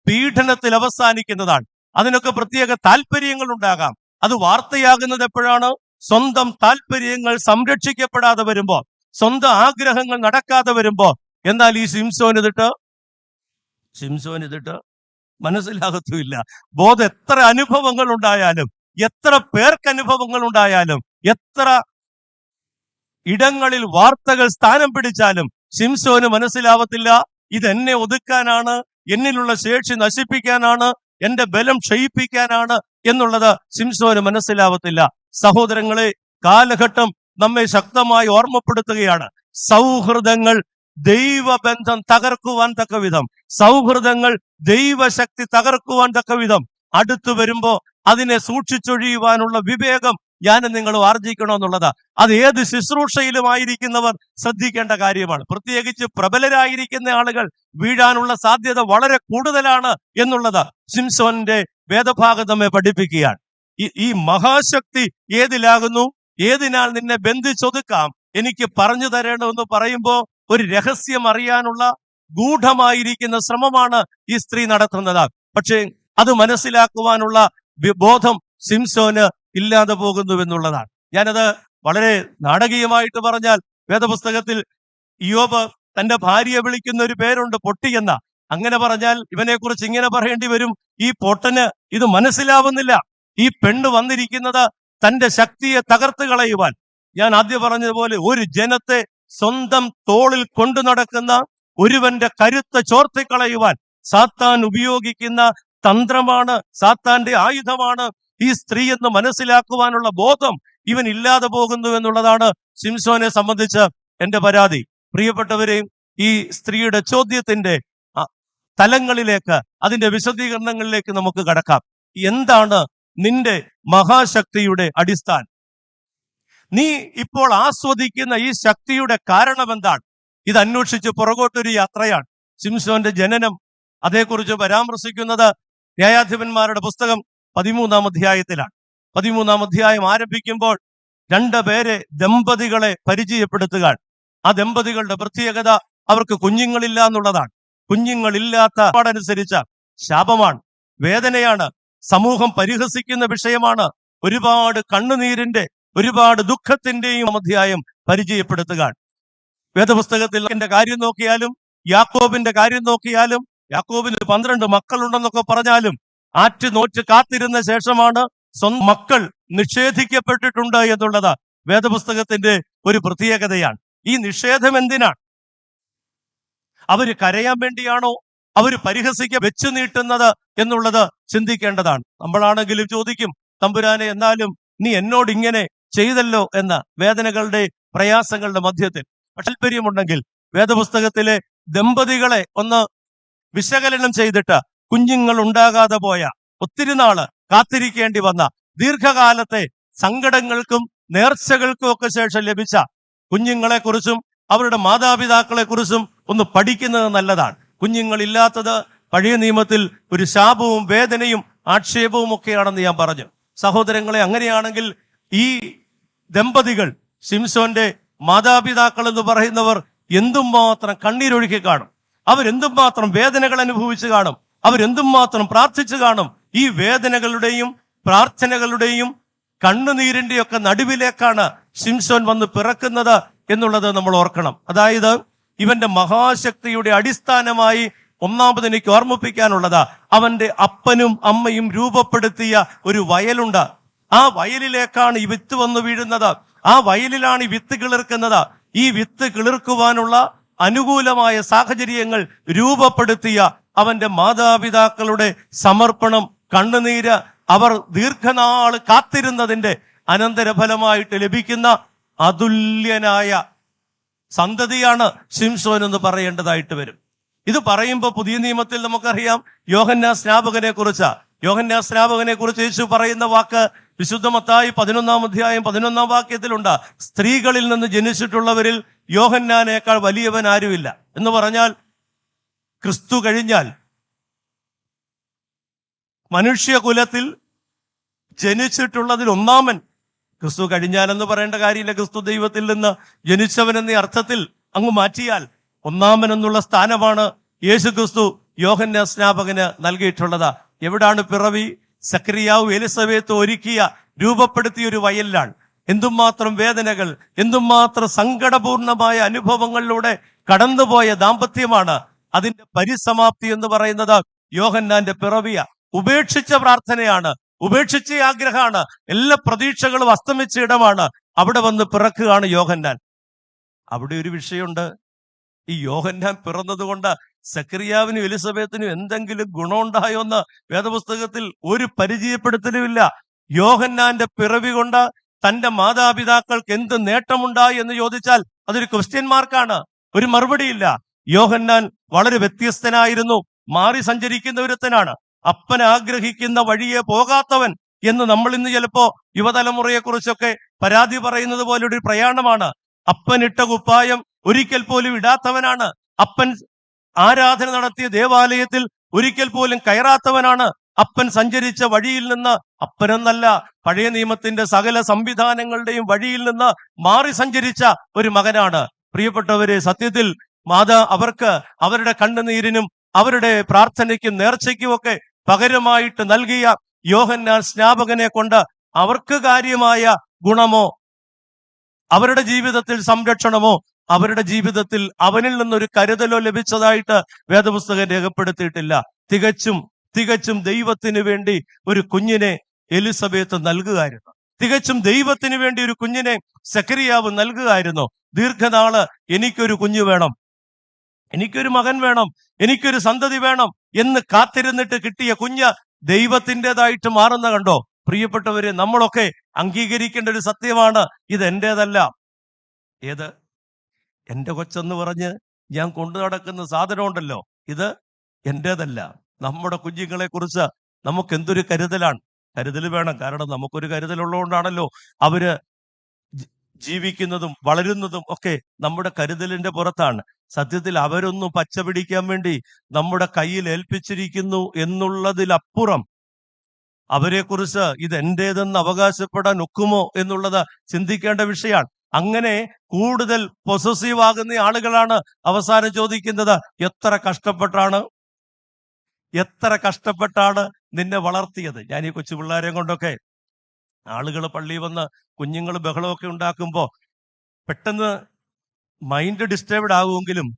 പീഡനത്തിൽ അവസാനിക്കുന്നതാണ്. അതിനൊക്കെ പ്രത്യേക താല്പര്യങ്ങൾ ഉണ്ടാകാം. അത് വാർത്തയാകുന്നത് എപ്പോഴാണ്? സ്വന്തം താല്പര്യങ്ങൾ സംരക്ഷിക്കപ്പെടാതെ വരുമ്പോ, സ്വന്തം ആഗ്രഹങ്ങൾ നടക്കാതെ വരുമ്പോ. എന്നാൽ ഈ ശിംശോൻ ഇതിട്ട് മനസ്സിലാകത്തുമില്ല. ബോധം എത്ര അനുഭവങ്ങൾ ഉണ്ടായാലും, എത്ര പേർക്ക് അനുഭവങ്ങൾ ഉണ്ടായാലും, എത്ര ഇടങ്ങളിൽ വാർത്തകൾ സ്ഥാനം പിടിച്ചാലും ശിംശോന് മനസ്സിലാവത്തില്ല. ഇതെന്നെ ഒതുക്കാനാണ്, എന്നിലുള്ള ശേഷി നശിപ്പിക്കാനാണ്, എന്റെ ബലം ക്ഷയിപ്പിക്കാനാണ് എന്നുള്ളത് ശിംശോന് മനസ്സിലാവത്തില്ല. സഹോദരങ്ങളെ, കാലഘട്ടം നമ്മെ ശക്തമായി ഓർമ്മപ്പെടുത്തുകയാണ്. സൗഹൃദങ്ങൾ ദൈവബന്ധം തകർക്കുവാൻ തക്ക വിധം, സൗഹൃദങ്ങൾ ദൈവശക്തി തകർക്കുവാൻ തക്ക വിധം അടുത്തു വരുമ്പോ അതിനെ സൂക്ഷിച്ചൊഴിയുവാനുള്ള വിവേകം ഞാനും നിങ്ങളും ആർജിക്കണമെന്നുള്ളത് അത് ഏത് ശുശ്രൂഷയിലും ആയിരിക്കുന്നവർ ശ്രദ്ധിക്കേണ്ട കാര്യമാണ്. പ്രത്യേകിച്ച് പ്രബലരായിരിക്കുന്ന ആളുകൾ വീഴാനുള്ള സാധ്യത വളരെ കൂടുതലാണ് എന്നുള്ളത് ശിംശോന്റെ വേദഭാഗം നമ്മെ പഠിപ്പിക്കുകയാണ്. ഈ മഹാശക്തി ഏതിലാകുന്നു? ഏതിനാൽ നിന്നെ ബന്ധിച്ചൊതുക്കാം, എനിക്ക് പറഞ്ഞു തരേണ്ടതെന്ന് പറയുമ്പോ ഒരു രഹസ്യം അറിയാനുള്ള ഗൂഢമായിരിക്കുന്ന ശ്രമമാണ് ഈ സ്ത്രീ നടത്തുന്നത്. പക്ഷേ അത് മനസ്സിലാക്കുവാനുള്ള ബോധം ശിംശോന് ഇല്ലാതെ പോകുന്നുവെന്നുള്ളതാണ്. ഞാനത് വളരെ നാടകീയമായിട്ട് പറഞ്ഞാൽ, വേദപുസ്തകത്തിൽ ഇയ്യോബ് തന്റെ ഭാര്യയെ വിളിക്കുന്ന ഒരു പേരുണ്ട്, പൊട്ടി എന്ന. അങ്ങനെ പറഞ്ഞാൽ ഇവനെ കുറിച്ച് ഇങ്ങനെ പറയേണ്ടി വരും, ഈ പൊട്ടന് ഇത് മനസ്സിലാവുന്നില്ല. ഈ പെണ്ണ് വന്നിരിക്കുന്നത് തന്റെ ശക്തിയെ തകർത്ത് കളയുവാൻ. ഞാൻ ആദ്യം പറഞ്ഞതുപോലെ, ഒരു ജനത്തെ സ്വന്തം തോളിൽ കൊണ്ടു നടക്കുന്ന ഒരുവന്റെ കരുത്ത് ചോർത്തിക്കളയുവാൻ സാത്താൻ ഉപയോഗിക്കുന്ന തന്ത്രമാണ്, സാത്താന്റെ ആയുധമാണ് ഈ സ്ത്രീ എന്ന് മനസ്സിലാക്കുവാനുള്ള ബോധം ഇവൻ ഇല്ലാതെ പോകുന്നു എന്നുള്ളതാണ് ശിംശോനെ സംബന്ധിച്ച് എന്റെ പരാതി. പ്രിയപ്പെട്ടവരെയും, ഈ സ്ത്രീയുടെ ചോദ്യത്തിന്റെ തലങ്ങളിലേക്ക്, അതിന്റെ വിശദീകരണങ്ങളിലേക്ക് നമുക്ക് കടക്കാം. എന്താണ് നിന്റെ മഹാശക്തിയുടെ അടിസ്ഥാനം? നീ ഇപ്പോൾ ആസ്വദിക്കുന്ന ഈ ശക്തിയുടെ കാരണം എന്താണ്? ഇത് അന്വേഷിച്ച് പുറകോട്ടൊരു യാത്രയാണ്. ശിംശോന്റെ ജനനം അതേക്കുറിച്ച് പരാമർശിക്കുന്നത് ന്യായാധിപന്മാരുടെ പുസ്തകം 13-ാം അധ്യായത്തിലാണ്. 13-ാം അധ്യായം ആരംഭിക്കുമ്പോൾ 2 പേരെ, ദമ്പതികളെ പരിചയപ്പെടുത്തുക. ആ ദമ്പതികളുടെ പ്രത്യേകത അവർക്ക് കുഞ്ഞുങ്ങളില്ല എന്നുള്ളതാണ്. കുഞ്ഞുങ്ങളില്ലാത്ത പാടനുസരിച്ച ശാപമാണ്, വേദനയാണ്, സമൂഹം പരിഹസിക്കുന്ന വിഷയമാണ്. ഒരുപാട് കണ്ണുനീരിന്റെ, ഒരുപാട് ദുഃഖത്തിന്റെയും അധ്യായം പരിചയപ്പെടുത്തുക. വേദപുസ്തകത്തിൽ എന്റെ കാര്യം നോക്കിയാലും യാക്കോബിന്റെ കാര്യം നോക്കിയാലും യാക്കോബിന് 12 മക്കളുണ്ടെന്നൊക്കെ പറഞ്ഞാലും ആറ്റ് നോറ്റ് കാത്തിരുന്ന ശേഷമാണ് സ്വന്തം മക്കൾ നിഷേധിക്കപ്പെട്ടിട്ടുണ്ട് എന്നുള്ളത് വേദപുസ്തകത്തിന്റെ ഒരു പ്രത്യേകതയാണ്. ഈ നിഷേധം എന്തിനാണ്? അവര് കരയാൻ വേണ്ടിയാണോ? അവര് വെച്ചു നീട്ടുന്നത് എന്നുള്ളത് ചിന്തിക്കേണ്ടതാണ്. നമ്മളാണെങ്കിലും ചോദിക്കും, തമ്പുരാനെ എന്നാലും നീ എന്നോട് ഇങ്ങനെ ചെയ്തല്ലോ എന്ന വേദനകളുടെ പ്രയാസങ്ങളുടെ മധ്യത്തിൽ. താല്പര്യമുണ്ടെങ്കിൽ വേദപുസ്തകത്തിലെ ദമ്പതികളെ ഒന്ന് വിശകലനം ചെയ്തിട്ട് കുഞ്ഞുങ്ങൾ ഉണ്ടാകാതെ പോയ, ഒത്തിരി നാള് കാത്തിരിക്കേണ്ടി വന്ന, ദീർഘകാലത്തെ സങ്കടങ്ങൾക്കും നേർച്ചകൾക്കും ഒക്കെ ശേഷം ലഭിച്ച കുഞ്ഞുങ്ങളെക്കുറിച്ചും അവരുടെ മാതാപിതാക്കളെ കുറിച്ചും ഒന്ന് പഠിക്കുന്നത് നല്ലതാണ്. കുഞ്ഞുങ്ങളില്ലാത്തത് പഴയ നിയമത്തിൽ ഒരു ശാപവും വേദനയും ആക്ഷേപവും ഒക്കെയാണെന്ന് ഞാൻ പറഞ്ഞു. സഹോദരങ്ങളെ, അങ്ങനെയാണെങ്കിൽ ഈ ദമ്പതികൾ, ശിംശോന്റെ മാതാപിതാക്കൾ എന്ന് പറയുന്നവർ എന്തുമാത്രം കണ്ണീരൊഴുക്കി കാണും, അവരെന്തുമാത്രം വേദനകൾ അനുഭവിച്ചു കാണും, അവരെന്തുമാത്രം പ്രാർത്ഥിച്ചു കാണും. ഈ വേദനകളുടെയും പ്രാർത്ഥനകളുടെയും കണ്ണുനീരിന്റെയും ഒക്കെ നടുവിലേക്കാണ് ശിംശോൻ വന്ന് പിറക്കുന്നത് എന്നുള്ളത് നമ്മൾ ഓർക്കണം. അതായത് ഇവന്റെ മഹാശക്തിയുടെ അടിസ്ഥാനമായി ഒന്നാമത് എനിക്ക് ഓർമ്മിപ്പിക്കാനുള്ളത്, അവന്റെ അപ്പനും അമ്മയും രൂപപ്പെടുത്തിയ ഒരു വയലുണ്ട്. ആ വയലിലേക്കാണ് ഈ വിത്ത് വന്നു വീഴുന്നത്. ആ വയലിലാണ് ഈ വിത്ത് കിളിർക്കുന്നത്. ഈ വിത്ത് കിളിർക്കുവാനുള്ള അനുകൂലമായ സാഹചര്യങ്ങൾ രൂപപ്പെടുത്തിയ അവന്റെ മാതാപിതാക്കളുടെ സമർപ്പണം, കണ്ണുനീര്, അവർ ദീർഘനാള് കാത്തിരുന്നതിന്റെ അനന്തരഫലമായിട്ട് ലഭിക്കുന്ന അതുല്യനായ സന്തതിയാണ് ശിംശോൻ എന്ന് പറയേണ്ടതായിട്ട് വരും. ഇത് പറയുമ്പോൾ പുതിയ നിയമത്തിൽ നമുക്കറിയാം യോഹന്നാൻ സ്നാപകനെ കുറിച്ച്. യോഹന്നാൻ സ്നാപകനെ കുറിച്ച് യേശു പറയുന്ന വാക്ക് വിശുദ്ധ മത്തായി 11-ാം അധ്യായം 11-ാം വാക്യത്തിലുണ്ട്. സ്ത്രീകളിൽ നിന്ന് ജനിച്ചിട്ടുള്ളവരിൽ യോഹന്നാനേക്കാൾ വലിയവൻ ആരുമില്ല എന്ന് പറഞ്ഞാൽ, ക്രിസ്തു കഴിഞ്ഞാൽ മനുഷ്യകുലത്തിൽ ജനിച്ചിട്ടുള്ളതിൽ ഒന്നാമൻ ക്രിസ്തു കഴിഞ്ഞാലെന്ന് പറയേണ്ട കാര്യമില്ല. ക്രിസ്തു ദൈവത്തിൽ നിന്ന് ജനിച്ചവൻ എന്ന അർത്ഥത്തിൽ അങ്ങ് മാറ്റിയാൽ ഒന്നാമൻ എന്നുള്ള സ്ഥാനമാണ് യേശു ക്രിസ്തു യോഹന്നാൻ സ്നാപകന് നൽകിയിട്ടുള്ളത്. എവിടാണ് പിറവി? സക്രിയാവ് എലിസബത്ത് ഒരുക്കിയ, രൂപപ്പെടുത്തിയ ഒരു വയലിലാണ്. എന്തുമാത്രം വേദനകൾ, എന്തുമാത്രം സങ്കടപൂർണമായ അനുഭവങ്ങളിലൂടെ കടന്നുപോയ ദാമ്പത്യമാണ്. അതിന്റെ പരിസമാപ്തി എന്ന് പറയുന്നത് യോഹന്നാന്റെ പിറവിയ. ഉപേക്ഷിച്ച പ്രാർത്ഥനയാണ്, ഉപേക്ഷിച്ച ആഗ്രഹമാണ്, എല്ലാ പ്രതീക്ഷകളും അസ്തമിച്ച ഇടമാണ്. അവിടെ വന്ന് പിറക്കുകയാണ് യോഹന്നാൻ. അവിടെ ഒരു വിഷയമുണ്ട്. ഈ യോഹന്നാൻ പിറന്നതുകൊണ്ട് സക്രിയാവിനും എലിസബത്തിനും എന്തെങ്കിലും ഗുണമുണ്ടായോ എന്ന് വേദപുസ്തകത്തിൽ ഒരു പരിചയപ്പെടുത്തലുമില്ല. യോഹന്നാന്റെ പിറവി കൊണ്ട് തന്റെ മാതാപിതാക്കൾക്ക് എന്ത് നേട്ടമുണ്ടായി എന്ന് ചോദിച്ചാൽ അതൊരു ക്വസ്റ്റ്യൻ മാർക്കാണ്. ഒരു മറുപടിയില്ല. യോഹന്നാൻ വളരെ വ്യത്യസ്തനായിരുന്നു, മാറി സഞ്ചരിക്കുന്ന ഒരുത്തനാണ്, അപ്പൻ ആഗ്രഹിക്കുന്ന വഴിയെ പോകാത്തവൻ എന്ന് നമ്മൾ ഇന്ന് ചിലപ്പോ യുവതലമുറയെ കുറിച്ചൊക്കെ പരാതി പറയുന്നത് പോലെ ഒരു പ്രയാണമാണ്. അപ്പനിട്ട കുപ്പായം ഒരിക്കൽ പോലും ഇടാത്തവനാണ്. അപ്പൻ ആരാധന നടത്തിയ ദേവാലയത്തിൽ ഒരിക്കൽ പോലും കയറാത്തവനാണ്. അപ്പൻ സഞ്ചരിച്ച വഴിയിൽ നിന്ന്, അപ്പനെന്നല്ല, പഴയ നിയമത്തിന്റെ സകല സംവിധാനങ്ങളുടെയും വഴിയിൽ നിന്ന് മാറി സഞ്ചരിച്ച ഒരു മകനാണ്. പ്രിയപ്പെട്ടവരെ, സത്യത്തിൽ അവർക്ക് അവരുടെ കണ്ണുനീരിനും അവരുടെ പ്രാർത്ഥനയ്ക്കും നേർച്ചയ്ക്കും ഒക്കെ പകരമായിട്ട് നൽകിയ യോഹന്നാൻ സ്നാപകനെ കൊണ്ട് അവർക്ക് കാര്യമായ ഗുണമോ അവരുടെ ജീവിതത്തിൽ സംരക്ഷണമോ അവരുടെ ജീവിതത്തിൽ അവനിൽ നിന്നൊരു കരുതലോ ലഭിച്ചതായിട്ട് വേദപുസ്തകം രേഖപ്പെടുത്തിയിട്ടില്ല. തികച്ചും ദൈവത്തിന് വേണ്ടി ഒരു കുഞ്ഞിനെ എലിസബത്ത് നൽകുകയായിരുന്നു. തികച്ചും ദൈവത്തിന് വേണ്ടി ഒരു കുഞ്ഞിനെ സക്രിയാവ് നൽകുകയായിരുന്നു. ദീർഘനാള് എനിക്കൊരു കുഞ്ഞു വേണം, എനിക്കൊരു മകൻ വേണം, എനിക്കൊരു സന്തതി വേണം എന്ന് കാത്തിരുന്നിട്ട് കിട്ടിയ കുഞ്ഞ് ദൈവത്തിൻ്റെതായിട്ട് മാറുന്ന കണ്ടോ? പ്രിയപ്പെട്ടവരെ, നമ്മളൊക്കെ അംഗീകരിക്കേണ്ട ഒരു സത്യമാണ്, ഇത് എന്റേതല്ല. ഏത് എന്റെ കൊച്ചെന്ന് പറഞ്ഞ് ഞാൻ കൊണ്ടു നടക്കുന്ന സാധനം ഉണ്ടല്ലോ, ഇത് എന്റേതല്ല. നമ്മുടെ കുഞ്ഞുങ്ങളെ കുറിച്ച് നമുക്ക് എന്തൊരു കരുതലാണ്. കരുതൽ വേണം. കാരണം നമുക്കൊരു കരുതലുള്ളതുകൊണ്ടാണല്ലോ അവര് ജീവിക്കുന്നതും വളരുന്നതും ഒക്കെ നമ്മുടെ കരുതലിന്റെ പുറത്താണ്. സത്യത്തിൽ അവരൊന്നും പച്ച പിടിക്കാൻ വേണ്ടി നമ്മുടെ കയ്യിൽ ഏൽപ്പിച്ചിരിക്കുന്നു എന്നുള്ളതിലപ്പുറം അവരെക്കുറിച്ച് ഇത് എന്റേതെന്ന് അവകാശപ്പെടാൻ ഒക്കുമോ എന്നുള്ളത് ചിന്തിക്കേണ്ട വിഷയമാണ്. അങ്ങനെ കൂടുതൽ പൊസസീവ് ആകുന്ന ആളുകളാണ് അവസാനം ചോദിക്കുന്നത്, എത്ര കഷ്ടപ്പെട്ടാണ് നിന്നെ വളർത്തിയത്. ഞാൻ ഈ കൊച്ചു പിള്ളേരെ കൊണ്ടൊക്കെ ആളുകൾ പള്ളിയിൽ വന്ന് കുഞ്ഞുങ്ങൾ ബഹളമൊക്കെ ഉണ്ടാക്കുമ്പോ പെട്ടെന്ന് മൈൻഡ് ഡിസ്റ്റർബ്ഡ് ആകുമെങ്കിലും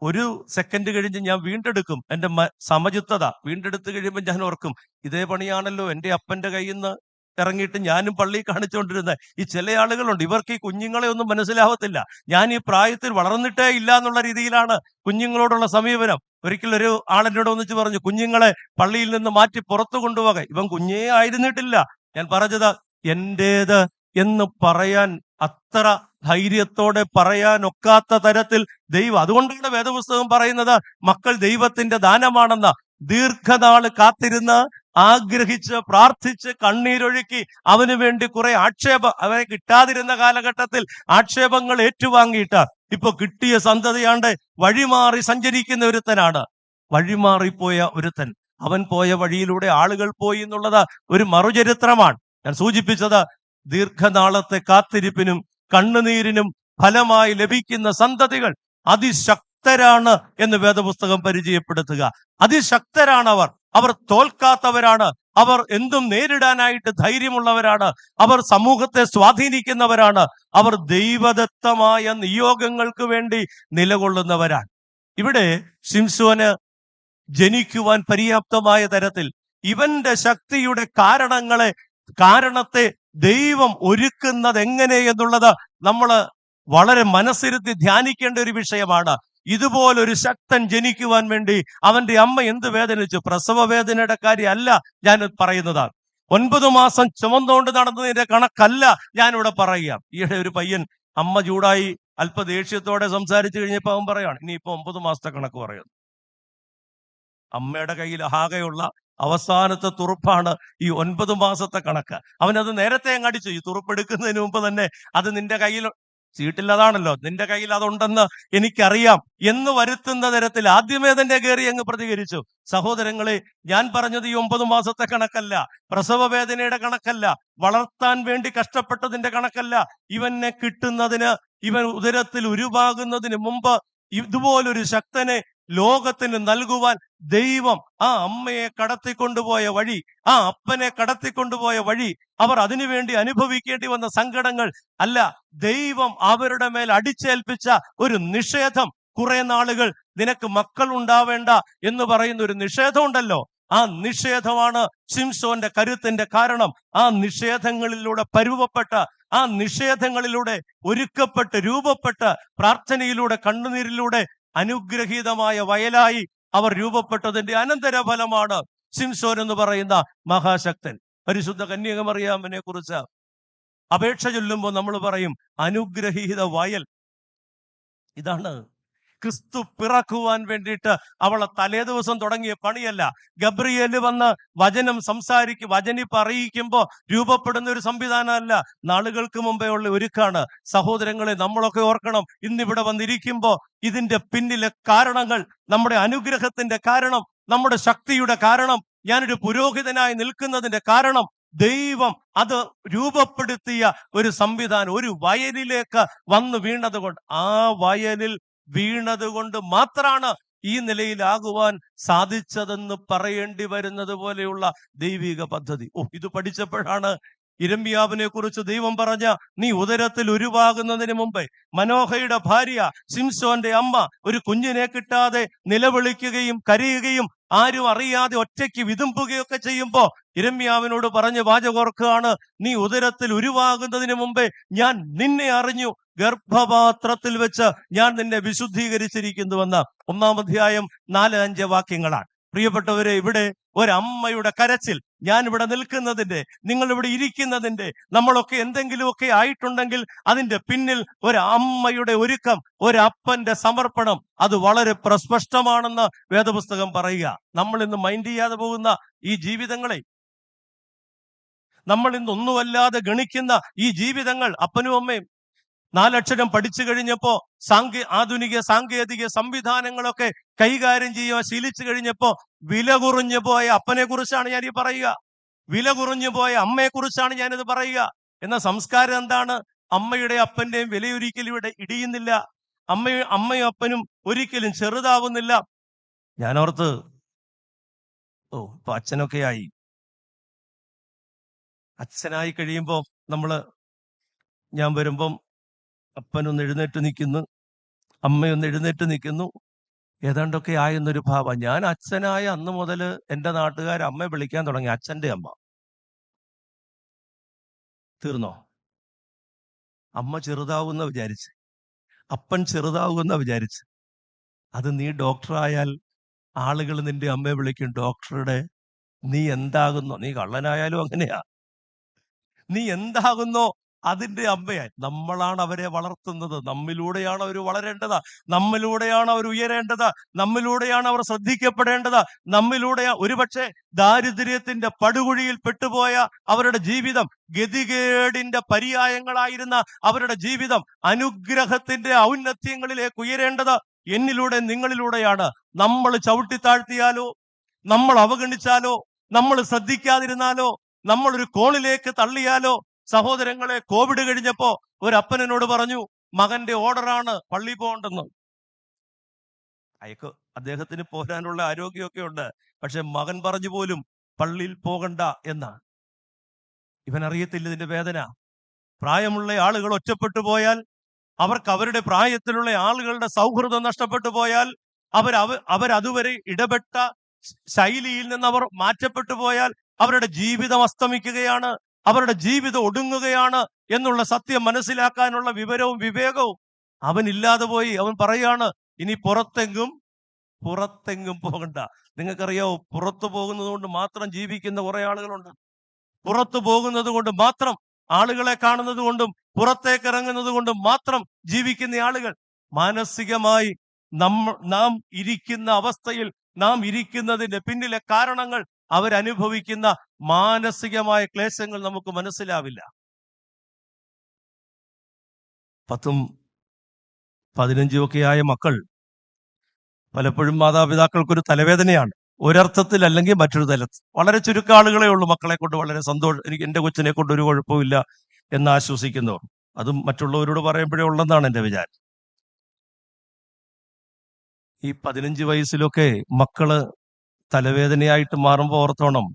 ഒരു സെക്കൻഡ് കഴിഞ്ഞ് ഞാൻ വീണ്ടെടുക്കും. എന്റെ സമചിത്തത വീണ്ടെടുത്ത് കഴിയുമ്പോൾ ഞാൻ ഓർക്കും, ഇതേ പണിയാണല്ലോ എന്റെ അപ്പന്റെ കയ്യിൽ നിന്ന് ഇറങ്ങിയിട്ട് ഞാനും പള്ളി കാണിച്ചുകൊണ്ടിരുന്നത്. ഈ ചില ആളുകളുണ്ട്, ഇവർക്ക് ഈ കുഞ്ഞുങ്ങളെ ഒന്നും മനസ്സിലാവത്തില്ല. ഞാൻ ഈ പ്രായത്തിൽ വളർന്നിട്ടേ ഇല്ല എന്നുള്ള രീതിയിലാണ് കുഞ്ഞുങ്ങളോടുള്ള സമീപനം. ഒരിക്കൽ ഒരു ആളെന്നോട് ഒന്നിച്ച് പറഞ്ഞു, കുഞ്ഞുങ്ങളെ പള്ളിയിൽ നിന്ന് മാറ്റി പുറത്തു കൊണ്ടുപോകാൻ. ഇവൻ കുഞ്ഞേ ആയിരുന്നിട്ടില്ല. ഞാൻ പറഞ്ഞത്, എന്റേത് എന്ന് പറയാൻ അത്ര ധൈര്യത്തോടെ പറയാനൊക്കാത്ത തരത്തിൽ ദൈവം, അതുകൊണ്ടാണ് വേദപുസ്തകം പറയുന്നത് മക്കൾ ദൈവത്തിന്റെ ദാനമാണെന്ന്. ദീർഘനാള് കാത്തിരുന്ന് ആഗ്രഹിച്ച് പ്രാർത്ഥിച്ച് കണ്ണീരൊഴുക്കി അവന് വേണ്ടി കുറെ അവനെ കിട്ടാതിരുന്ന കാലഘട്ടത്തിൽ ആക്ഷേപങ്ങൾ ഏറ്റുവാങ്ങിയിട്ട് ഇപ്പൊ കിട്ടിയ സന്തതിയാണ്ട് വഴിമാറി സഞ്ചരിക്കുന്ന ഒരുത്തനാണ്. വഴിമാറിപ്പോയ ഒരുത്തൻ, അവൻ പോയ വഴിയിലൂടെ ആളുകൾ പോയി എന്നുള്ളത് ഒരു മറുചരിത്രമാണ്. ഞാൻ സൂചിപ്പിച്ചത്, ദീർഘനാളത്തെ കാത്തിരിപ്പിനും കണ്ണുനീരിനും ഫലമായി ലഭിക്കുന്ന സന്തതികൾ അതിശക്തരാണ് എന്ന് വേദപുസ്തകം പരിചയപ്പെടുത്തുക. അതിശക്തരാണ് അവർ തോൽക്കാത്തവരാണ്. അവർ എന്തും നേരിടാനായിട്ട് ധൈര്യമുള്ളവരാണ്. അവർ സമൂഹത്തെ സ്വാധീനിക്കുന്നവരാണ്. അവർ ദൈവദത്തമായ നിയോഗങ്ങൾക്ക് വേണ്ടി നിലകൊള്ളുന്നവരാണ്. ഇവിടെ ശിംശോന് ജനിക്കുവാൻ പര്യാപ്തമായ തരത്തിൽ ഇവന്റെ ശക്തിയുടെ കാരണത്തെ ദൈവം ഒരുക്കുന്നത് എങ്ങനെ എന്നുള്ളത് നമ്മൾ വളരെ മനസ്സിരുത്തി ധ്യാനിക്കേണ്ട ഒരു വിഷയമാണ്. ഇതുപോലൊരു ശക്തൻ ജനിക്കുവാൻ വേണ്ടി അവന്റെ അമ്മ എന്ത് വേദനിച്ചു. പ്രസവ വേദനയുടെ കാര്യമല്ല ഞാൻ പറയുന്നത്. 9 മാസം ചുമന്നുകൊണ്ട് നടന്നതിന്റെ കണക്കല്ല ഞാനിവിടെ പറയുക. ഈയിടെ ഒരു പയ്യൻ അമ്മ ചൂടായി അല്പ ദേഷ്യത്തോടെ സംസാരിച്ചു കഴിഞ്ഞപ്പോ അവൻ പറയാണ്, ഇനിയിപ്പോ 9 മാസത്തെ കണക്ക് പറയുന്നു. അമ്മയുടെ കയ്യിൽ ആകെയുള്ള അവസാനത്തെ തുറുപ്പാണ് ഈ 9 മാസത്തെ കണക്ക്. അവനത് നേരത്തെ അങ്ങ് അടിച്ചു. ഈ തുറുപ്പെടുക്കുന്നതിന് മുമ്പ് തന്നെ അത് നിന്റെ കയ്യിൽ ചീട്ടില്ലതാണല്ലോ, നിന്റെ കയ്യിൽ അതുണ്ടെന്ന് എനിക്കറിയാം എന്ന് വരുത്തുന്ന തരത്തിൽ ആദ്യമേ തന്നെ കയറി അങ്ങ് പ്രതികരിച്ചു. സഹോദരങ്ങളെ, ഞാൻ പറഞ്ഞത് ഈ 9 മാസത്തെ കണക്കല്ല, പ്രസവ വേദനയുടെ കണക്കല്ല, വളർത്താൻ വേണ്ടി കഷ്ടപ്പെട്ടതിന്റെ കണക്കല്ല. ഇവനെ കിട്ടുന്നതിന്, ഇവൻ ഉദരത്തിൽ ഉരുവാകുന്നതിന് മുമ്പ് ഇതുപോലൊരു ശക്തനെ ലോകത്തിന് നൽകുവാൻ ദൈവം ആ അമ്മയെ കടത്തിക്കൊണ്ടുപോയ വഴി, ആ അപ്പനെ കടത്തിക്കൊണ്ടുപോയ വഴി, അവർ അതിനുവേണ്ടി അനുഭവിക്കേണ്ടി വന്ന സങ്കടങ്ങൾ അല്ല, ദൈവം അവരുടെ മേൽ അടിച്ചേൽപ്പിച്ച ഒരു നിഷേധം. കുറെ നാളുകൾ നിനക്ക് മക്കൾ ഉണ്ടാവേണ്ട എന്ന് പറയുന്ന ഒരു നിഷേധം ഉണ്ടല്ലോ, ആ നിഷേധമാണ് ശിംശോന്റെ കരുത്തിന്റെ കാരണം. ആ നിഷേധങ്ങളിലൂടെ പരുവപ്പെട്ട, ആ നിഷേധങ്ങളിലൂടെ ഒരുക്കപ്പെട്ട് രൂപപ്പെട്ട് പ്രാർത്ഥനയിലൂടെ കണ്ണുനീരിലൂടെ അനുഗ്രഹീതമായ വയലായി അവർ രൂപപ്പെട്ടതിന്റെ അനന്തരഫലമാണ് ശിംശോൻ എന്ന് പറയുന്ന മഹാശക്തൻ. പരിശുദ്ധ കന്യകമറിയാമിനെ കുറിച്ച് അപേക്ഷ ചൊല്ലുമ്പോൾ നമ്മൾ പറയും അനുഗ്രഹീത വയൽ. ഇതാണ് ക്രിസ്തു പിറക്കുവാൻ വേണ്ടിയിട്ട് അവളെ തലേ ദിവസം തുടങ്ങിയ പണിയല്ല. ഗബ്രിയേല് വന്ന് വചനിപ്പ് അറിയിക്കുമ്പോ രൂപപ്പെടുന്ന ഒരു സംവിധാനമല്ല, നാളുകൾക്ക് മുമ്പേ ഉള്ള ഒരുക്കാണ്. സഹോദരങ്ങളെ, നമ്മളൊക്കെ ഓർക്കണം, ഇന്നിവിടെ വന്നിരിക്കുമ്പോ ഇതിന്റെ പിന്നിലെ കാരണങ്ങൾ, നമ്മുടെ അനുഗ്രഹത്തിന്റെ കാരണം, നമ്മുടെ ശക്തിയുടെ കാരണം, ഞാനൊരു പുരോഹിതനായി നിൽക്കുന്നതിന്റെ കാരണം, ദൈവം അത് രൂപപ്പെടുത്തിയ ഒരു സംവിധാനം. ഒരു വയലിലേക്ക് വന്നു വീണതുകൊണ്ട്, ആ വയലിൽ വീണതുകൊണ്ട് മാത്രമാണ് ഈ നിലയിലാകുവാൻ സാധിച്ചതെന്ന് പറയേണ്ടി വരുന്നത് പോലെയുള്ള ദൈവിക പദ്ധതി. ഇത് പഠിച്ചപ്പോഴാണ് യിരെമ്യാവിനെ കുറിച്ച് ദൈവം പറഞ്ഞ, നീ ഉദരത്തിൽ ഉരുവാകുന്നതിന് മുമ്പേ മനോഹയുടെ ഭാര്യ ശിംശോന്റെ അമ്മ ഒരു കുഞ്ഞിനെ കിട്ടാതെ നിലവിളിക്കുകയും കരയുകയും ആരും അറിയാതെ ഒറ്റയ്ക്ക് വിതുമ്പുകയൊക്കെ ചെയ്യുമ്പോ യിരെമ്യാവിനോട് പറഞ്ഞ വാചകോർക്കാണ്, നീ ഉദരത്തിൽ ഉരുവാകുന്നതിന് മുമ്പേ ഞാൻ നിന്നെ അറിഞ്ഞു, ഗർഭപാത്രത്തിൽ വെച്ച് ഞാൻ നിന്നെ വിശുദ്ധീകരിച്ചിരിക്കുന്നുവെന്ന് 1-ാം അധ്യായം 4-5 വാക്യങ്ങളാണ്. പ്രിയപ്പെട്ടവരെ, ഇവിടെ ഒരമ്മയുടെ കരച്ചിൽ, ഞാൻ ഇവിടെ നിൽക്കുന്നതിന്റെ, നിങ്ങൾ ഇവിടെ ഇരിക്കുന്നതിന്റെ, നമ്മളൊക്കെ എന്തെങ്കിലുമൊക്കെ ആയിട്ടുണ്ടെങ്കിൽ അതിന്റെ പിന്നിൽ ഒരമ്മയുടെ ഒരുക്കം, ഒരപ്പന്റെ സമർപ്പണം, അത് വളരെ പ്രസ്പഷ്ടമാണെന്ന് വേദപുസ്തകം പറയുക. നമ്മൾ ഇന്ന് മൈൻഡ് ചെയ്യാതെ പോകുന്ന ഈ ജീവിതങ്ങളെ, നമ്മൾ ഇന്ന് ഒന്നുമല്ലാതെ ഗണിക്കുന്ന ഈ ജീവിതങ്ങൾ, അപ്പനും അമ്മയും 4 അക്ഷരം പഠിച്ചു കഴിഞ്ഞപ്പോ ആധുനിക സാങ്കേതിക സംവിധാനങ്ങളൊക്കെ കൈകാര്യം ചെയ്യുക ശീലിച്ചു കഴിഞ്ഞപ്പോ വില കുറഞ്ഞു പോയ അപ്പനെ കുറിച്ചാണ് ഞാനീ പറയുക, വില കുറഞ്ഞു പോയ അമ്മയെ കുറിച്ചാണ് ഞാനിത് പറയുക. എന്ന സംസ്കാരം എന്താണ്? അമ്മയുടെ അപ്പന്റെയും വിലയൊരിക്കലും ഇവിടെ ഇടിയുന്നില്ല. അമ്മയും അപ്പനും ഒരിക്കലും ചെറുതാവുന്നില്ല. ഞാനോർത്ത്, ഇപ്പൊ അച്ഛനായി കഴിയുമ്പോ ഞാൻ വരുമ്പം അപ്പനൊന്ന് എഴുന്നേറ്റ് നിൽക്കുന്നു, അമ്മയൊന്ന് എഴുന്നേറ്റ് നിൽക്കുന്നു. ഏതാണ്ടൊക്കെ ആയെന്നൊരു ഭാവം. ഞാൻ അച്ഛനായ അന്ന് മുതൽ എൻ്റെ നാട്ടുകാർ അമ്മയെ വിളിക്കാൻ തുടങ്ങി അച്ഛൻ്റെ അമ്മ. തീർന്നോ? അമ്മ ചെറുതാവുന്ന വിചാരിച്ച്, അപ്പൻ ചെറുതാവുന്ന വിചാരിച്ച്. അത് നീ ഡോക്ടറായാൽ ആളുകൾ നിന്റെ അമ്മയെ വിളിക്കും ഡോക്ടറുടെ. നീ എന്താകുന്നോ, നീ കള്ളനായാലും അങ്ങനെയാ, നീ എന്താകുന്നോ അതിന്റെ അമ്മയായി. നമ്മളാണ് അവരെ വളർത്തുന്നത്. നമ്മിലൂടെയാണ് അവർ വളരേണ്ടത്, നമ്മിലൂടെയാണ് അവർ ഉയരേണ്ടത്, നമ്മിലൂടെയാണ് അവർ ശ്രദ്ധിക്കപ്പെടേണ്ടത്. നമ്മിലൂടെ ഒരുപക്ഷെ ദാരിദ്ര്യത്തിന്റെ പടുകുഴിയിൽ പെട്ടുപോയ അവരുടെ ജീവിതം, ഗതികേടിന്റെ പര്യായങ്ങളായിരുന്ന അവരുടെ ജീവിതം അനുഗ്രഹത്തിന്റെ ഔന്നത്യങ്ങളിലേക്ക് ഉയരേണ്ടത് എന്നിലൂടെ നിങ്ങളിലൂടെയാണ്. നമ്മൾ ചവിട്ടിത്താഴ്ത്തിയാലോ, നമ്മൾ അവഗണിച്ചാലോ, നമ്മൾ ശ്രദ്ധിക്കാതിരുന്നാലോ, നമ്മൾ ഒരു കോണിലേക്ക് തള്ളിയാലോ. സഹോദരങ്ങളെ, കോവിഡ് കഴിഞ്ഞപ്പോ ഒരു അപ്പനോട് പറഞ്ഞു, മകന്റെ ഓർഡറാണ് പള്ളി പോകണ്ടെന്ന്. അദ്ദേഹത്തിന് പോരാനുള്ള ആരോഗ്യമൊക്കെ ഉണ്ട്, പക്ഷെ മകൻ പറഞ്ഞു പോലും പള്ളിയിൽ പോകണ്ട എന്നാണ്. ഇവൻ അറിയത്തില്ല ഇതിന്റെ വേദന. പ്രായമുള്ള ആളുകൾ ഒറ്റപ്പെട്ടു പോയാൽ, അവർക്ക് അവരുടെ പ്രായത്തിലുള്ള ആളുകളുടെ സൗഹൃദം നഷ്ടപ്പെട്ടു പോയാൽ, അവരതുവരെ ഇടപെട്ട ശൈലിയിൽ നിന്ന് അവർ മാറ്റപ്പെട്ടു പോയാൽ അവരുടെ ജീവിതം അസ്തമിക്കുകയാണ്, അവരുടെ ജീവിതം ഒടുങ്ങുകയാണ് എന്നുള്ള സത്യം മനസ്സിലാക്കാനുള്ള വിവരവും വിവേകവും അവനില്ലാതെ പോയി. അവൻ പറയാണ്, ഇനി പുറത്തെങ്കും പോകണ്ട. നിങ്ങൾക്കറിയാവോ, പുറത്തു പോകുന്നത് കൊണ്ട് മാത്രം ജീവിക്കുന്ന കുറെ ആളുകളുണ്ട്. പുറത്തു പോകുന്നത് കൊണ്ട് മാത്രം, ആളുകളെ കാണുന്നത് കൊണ്ടും പുറത്തേക്ക് ഇറങ്ങുന്നത് കൊണ്ടും മാത്രം ജീവിക്കുന്ന ആളുകൾ. മാനസികമായി നാം ഇരിക്കുന്ന അവസ്ഥയിൽ, നാം ഇരിക്കുന്നതിന്റെ പിന്നിലെ കാരണങ്ങൾ, അവരനുഭവിക്കുന്ന മാനസികമായ ക്ലേശങ്ങൾ നമുക്ക് മനസ്സിലാവില്ല. 10ഉം 15ഉം ഒക്കെ ആയ മക്കൾ പലപ്പോഴും മാതാപിതാക്കൾക്കൊരു തലവേദനയാണ്. ഒരർത്ഥത്തിൽ അല്ലെങ്കിൽ മറ്റൊരു തലത്തിൽ. വളരെ ചുരുക്കം ആളുകളെ ഉള്ളൂ മക്കളെ കൊണ്ട് വളരെ സന്തോഷം, എനിക്ക് എൻ്റെ കൊച്ചിനെ കൊണ്ട് ഒരു കുഴപ്പമില്ല എന്ന് ആശ്വസിക്കുന്നവർ. അതും മറ്റുള്ളവരോട് പറയുമ്പോഴേ ഉള്ളതാണ് എൻ്റെ വിചാരം. ഈ 15 വയസ്സിലൊക്കെ മക്കള് തലവേദനയായിട്ട് മാറുമ്പോൾ ഓർത്തോണം,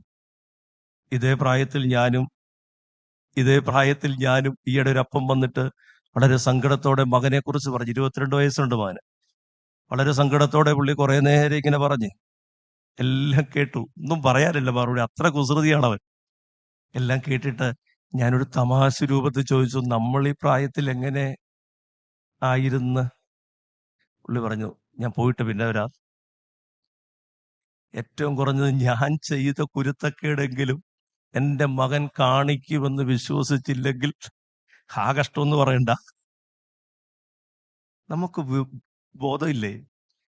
ഇതേ പ്രായത്തിൽ ഞാനും ഈയിടെ ഒരു അപ്പം വന്നിട്ട് വളരെ സങ്കടത്തോടെ മകനെ കുറിച്ച് പറഞ്ഞു. 22 വയസ്സുണ്ട് മകന്. വളരെ സങ്കടത്തോടെ പുള്ളി കുറെ നേരം ഇങ്ങനെ പറഞ്ഞ്, എല്ലാം കേട്ടു, ഒന്നും പറയാനില്ല മറുപടി, അത്ര കുസൃതിയാണ് അവൻ. എല്ലാം കേട്ടിട്ട് ഞാനൊരു തമാശ രൂപത്തിൽ ചോദിച്ചു, നമ്മൾ ഈ പ്രായത്തിൽ എങ്ങനെ ആയിരുന്നു? പുള്ളി പറഞ്ഞു, ഞാൻ പോയിട്ട് പിന്നെ വരാം. ഏറ്റവും കുറഞ്ഞത് ഞാൻ ചെയ്ത കുരുത്തക്കേടെങ്കിലും എൻ്റെ മകൻ കാണിക്കുമെന്ന് വിശ്വസിച്ചില്ലെങ്കിൽ ആ കഷ്ടമെന്ന് പറയണ്ട. നമുക്ക് ബോധമില്ലേ,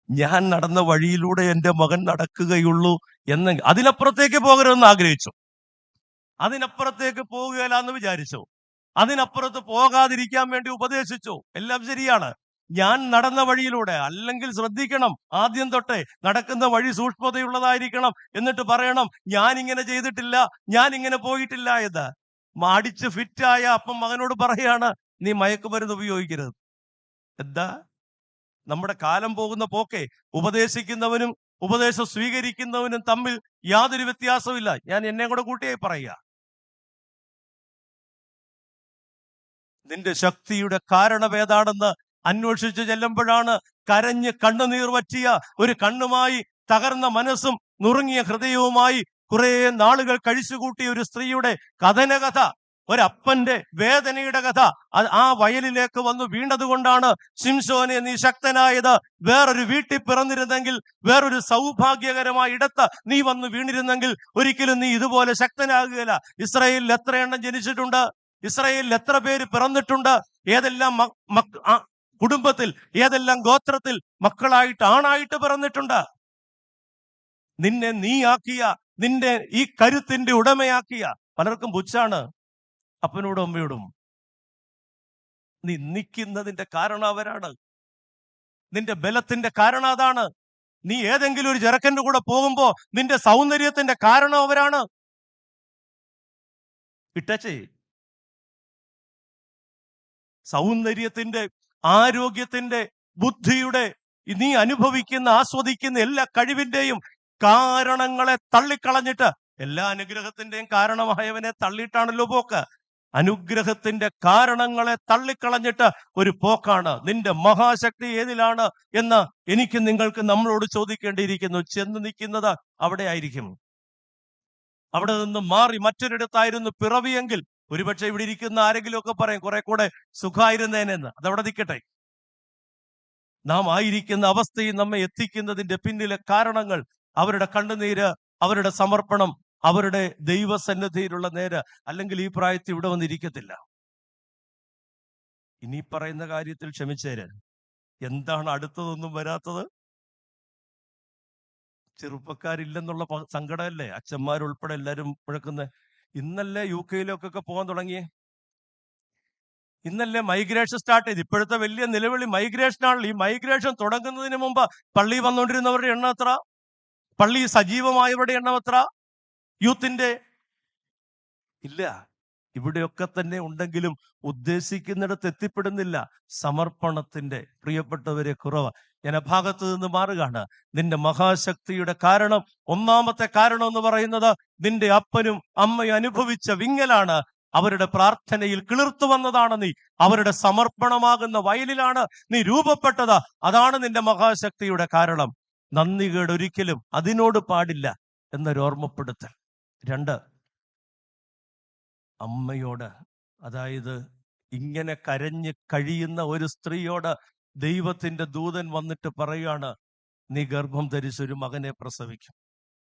ഞാൻ നടന്ന വഴിയിലൂടെ എൻ്റെ മകൻ നടക്കുകയുള്ളൂ എന്നെങ്കിൽ അതിനപ്പുറത്തേക്ക് പോകരുതെന്ന് ആഗ്രഹിച്ചു, അതിനപ്പുറത്തേക്ക് പോകുകയില്ല എന്ന് വിചാരിച്ചു, അതിനപ്പുറത്ത് പോകാതിരിക്കാൻ വേണ്ടി ഉപദേശിച്ചു. എല്ലാം ശരിയാണ്. ഞാൻ നടന്ന വഴിയിലൂടെ, അല്ലെങ്കിൽ ശ്രദ്ധിക്കണം, ആദ്യം തൊട്ടേ നടക്കുന്ന വഴി സൂക്ഷ്മതയുള്ളതായിരിക്കണം. എന്നിട്ട് പറയണം, ഞാൻ ഇങ്ങനെ ചെയ്തിട്ടില്ല, ഞാൻ ഇങ്ങനെ പോയിട്ടില്ല എന്ന്. അടിച്ച് ഫിറ്റായ അപ്പം മകനോട് പറയാണ്, നീ മയക്കുമരുന്ന് ഉപയോഗിക്കരുത്. എന്താ നമ്മുടെ കാലം പോകുന്ന പോക്കെ? ഉപദേശിക്കുന്നവനും ഉപദേശം സ്വീകരിക്കുന്നവനും തമ്മിൽ യാതൊരു വ്യത്യാസവും ഇല്ല. ഞാൻ എന്നെ കൂടെ കൂട്ടിയായി പറയുക. നിന്റെ ശക്തിയുടെ കാരണം ഏതാണെന്ന് അന്വേഷിച്ച് ചെല്ലുമ്പോഴാണ് കരഞ്ഞ് കണ്ണുനീർ വറ്റിയ ഒരു കണ്ണുമായി, തകർന്ന മനസ്സും നുറുങ്ങിയ ഹൃദയവുമായി കുറെ നാളുകൾ കഴിച്ചുകൂട്ടിയ ഒരു സ്ത്രീയുടെ കഥനകഥ, ഒരപ്പന്റെ വേദനയുടെ കഥ, ആ വയലിലേക്ക് വന്നു വീണതുകൊണ്ടാണ് ശിംശോനെ നീ ശക്തനായത്. വേറൊരു വീട്ടിൽ പിറന്നിരുന്നെങ്കിൽ, വേറൊരു സൗഭാഗ്യകരമായ ഇടത്ത് നീ വന്നു വീണിരുന്നെങ്കിൽ ഒരിക്കലും നീ ഇതുപോലെ ശക്തനാകുകയില്ല. ഇസ്രായേലിൽ എത്ര എണ്ണം ജനിച്ചിട്ടുണ്ട്? ഇസ്രായേലിൽ എത്ര പേര് പിറന്നിട്ടുണ്ട്? ഏതെല്ലാം കുടുംബത്തിൽ, ഏതെല്ലാം ഗോത്രത്തിൽ മക്കളായിട്ട്, ആണായിട്ട് പിറന്നിട്ടുണ്ട്? നിന്നെ നീയാക്കിയ, നിന്റെ ഈ കരുത്തിന്റെ ഉടമയാക്കിയ പലർക്കും പുച്ഛാണ് അപ്പനോടും അമ്മയോടും. നീ നിൽക്കുന്നതിന്റെ കാരണം അവരാണ്, നിന്റെ ബലത്തിന്റെ കാരണം അതാണ്. നീ ഏതെങ്കിലും ഒരു ചെറുക്കന്റെ കൂടെ പോകുമ്പോ നിന്റെ സൗന്ദര്യത്തിന്റെ കാരണം അവരാണ്. ഇട്ടച്ചേ, സൗന്ദര്യത്തിന്റെ, ആരോഗ്യത്തിന്റെ, ബുദ്ധിയുടെ, നീ അനുഭവിക്കുന്ന, ആസ്വദിക്കുന്ന എല്ലാ കഴിവിന്റെയും കാരണങ്ങളെ തള്ളിക്കളഞ്ഞിട്ട്, എല്ലാ അനുഗ്രഹത്തിന്റെയും കാരണമായവനെ തള്ളിയിട്ടാണല്ലോ പോക്ക്. അനുഗ്രഹത്തിന്റെ കാരണങ്ങളെ തള്ളിക്കളഞ്ഞിട്ട് ഒരു പോക്കാണ്. നിന്റെ മഹാശക്തി ഏതിലാണ് എന്ന് എനിക്ക് നിങ്ങൾക്ക് നമ്മളോട് ചോദിക്കേണ്ടിയിരിക്കുന്നു. ചെന്ന് നിൽക്കുന്നത് അവിടെ ആയിരിക്കും. അവിടെ നിന്ന് മാറി മറ്റൊരിടത്തായിരുന്നു പിറവിയെങ്കിൽ ഒരുപക്ഷെ ഇവിടെ ഇരിക്കുന്ന ആരെങ്കിലും ഒക്കെ പറയും കുറെ കൂടെ സുഖമായിരുന്നേനെന്ന്. അതവിടെ നിൽക്കട്ടെ. നാം ആയിരിക്കുന്ന അവസ്ഥയിൽ നമ്മെ എത്തിക്കുന്നതിന്റെ പിന്നിലെ കാരണങ്ങൾ, അവരുടെ കണ്ണുനീര്, അവരുടെ സമർപ്പണം, അവരുടെ ദൈവസന്നിധിയിലുള്ള നേര്, അല്ലെങ്കിൽ ഈ പ്രായത്തിൽ ഇവിടെ വന്നിരിക്കത്തില്ല. ഇനി പറയുന്ന കാര്യത്തിൽ ക്ഷമിച്ചേര്. എന്താണ് അടുത്തതൊന്നും വരാത്തത്? ചെറുപ്പക്കാരില്ലെന്നുള്ള സങ്കടമല്ലേ അച്ഛന്മാരുൾപ്പെടെ എല്ലാരും മുഴക്കുന്നത്? ഇന്നല്ലേ UK-യിലൊക്കെ പോകാൻ തുടങ്ങിയേ? ഇന്നല്ലേ മൈഗ്രേഷൻ സ്റ്റാർട്ട് ചെയ്ത്? ഇപ്പോഴത്തെ വലിയ നിലവിളി മൈഗ്രേഷനാണല്ലോ. ഈ മൈഗ്രേഷൻ തുടങ്ങുന്നതിന് മുമ്പ് പള്ളി വന്നുകൊണ്ടിരുന്നവരുടെ എണ്ണം എത്ര? പള്ളി സജീവമായവരുടെ എണ്ണം എത്ര? യൂത്തിന്റെ ഇല്ല. ഇവിടെയൊക്കെ തന്നെ ഉണ്ടെങ്കിലും ഉദ്ദേശിക്കുന്നിടത്ത് എത്തിപ്പെടുന്നില്ല. സമർപ്പണത്തിന്റെ പ്രിയപ്പെട്ടവരെ കുറവ്. ഞാൻ ഭാഗത്ത് നിന്ന് മാറുകയാണ്. നിന്റെ മഹാശക്തിയുടെ കാരണം, ഒന്നാമത്തെ കാരണം എന്ന് പറയുന്നത് നിന്റെ അപ്പനും അമ്മയും അനുഭവിച്ച വിങ്ങലാണ്. അവരുടെ പ്രാർത്ഥനയിൽ കിളിർത്തു വന്നതാണ് നീ. അവരുടെ സമർപ്പണമാകുന്ന വയലിലാണ് നീ രൂപപ്പെട്ടത്. അതാണ് നിന്റെ മഹാശക്തിയുടെ കാരണം. നന്ദികേട് ഒരിക്കലും അതിനോട് പാടില്ല എന്നൊരു ഓർമ്മപ്പെടുത്തൽ. 2, അമ്മയോട്, അതായത് ഇങ്ങനെ കരഞ്ഞ് കഴിയുന്ന ഒരു സ്ത്രീയോട് ദൈവത്തിന്റെ ദൂതൻ വന്നിട്ട് പറയുകയാണ്, നീ ഗർഭം ധരിച്ചൊരു മകനെ പ്രസവിക്കും.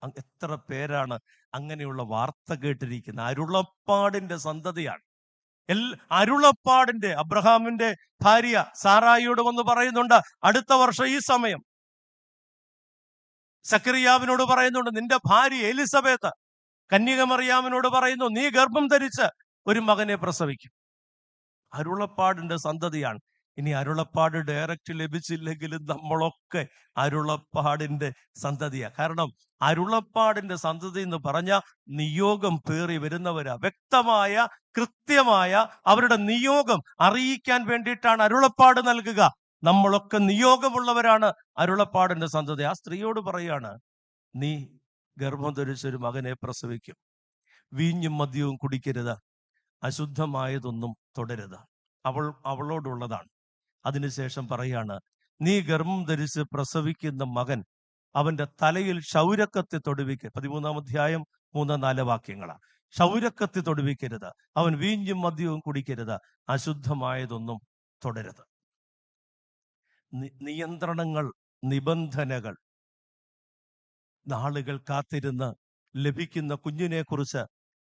എത്ര പേരാണ് അങ്ങനെയുള്ള വാർത്ത കേട്ടിരിക്കുന്നത്? അരുളപ്പാടിന്റെ സന്തതിയാണ്. അരുളപ്പാടിന്റെ. അബ്രഹാമിന്റെ ഭാര്യ സാറായിയോട് വന്ന് പറയുന്നുണ്ട്, അടുത്ത വർഷം ഈ സമയം. സക്കറിയാവിനോട് പറയുന്നുണ്ട്, നിന്റെ ഭാര്യ എലിസബത്ത്, കന്യകമറിയാമിനോട് പറയുന്നു, നീ ഗർഭം ധരിച്ച് ഒരു മകനെ പ്രസവിക്കും. അരുളപ്പാടിന്റെ സന്തതിയാണ്. ഇനി അരുളപ്പാട് ഡയറക്റ്റ് ലഭിച്ചില്ലെങ്കിലും നമ്മളൊക്കെ അരുളപ്പാടിന്റെ സന്തതിയാ. കാരണം അരുളപ്പാടിന്റെ സന്തതി എന്ന് പറഞ്ഞ നിയോഗം പേറി വരുന്നവരാ. വ്യക്തമായ കൃത്യമായ അവരുടെ നിയോഗം അറിയിക്കാൻ വേണ്ടിയിട്ടാണ് അരുളപ്പാട് നൽകുക. നമ്മളൊക്കെ നിയോഗമുള്ളവരാണ് അരുളപ്പാടിന്റെ സന്തതി. ആ സ്ത്രീയോട് പറയാണ്, നീ ഗർഭം ധരിച്ചൊരു മകനെ പ്രസവിക്കും. വീഞ്ഞും മദ്യവും കുടിക്കരുത്, അശുദ്ധമായതൊന്നും തുടരുത്. അവളോടുള്ളതാണ്. അതിനുശേഷം പറയാണ്, നീ ഗർഭം ധരിച്ച് പ്രസവിക്കുന്ന മകൻ അവന്റെ തലയിൽ ക്ഷൗരക്കത്തി തൊടുവിക്ക്. 13-ാം അധ്യായം 3-4 വാക്യങ്ങളാ. ക്ഷൗരക്കത്തി തൊടുവിക്കരുത്, അവൻ വീഞ്ഞും മദ്യവും കുടിക്കരുത്, അശുദ്ധമായതൊന്നും തുടരുത്. നിയന്ത്രണങ്ങൾ, നിബന്ധനകൾ. നാളുകൾ കാത്തിരുന്ന് ലഭിക്കുന്ന കുഞ്ഞിനെ കുറിച്ച്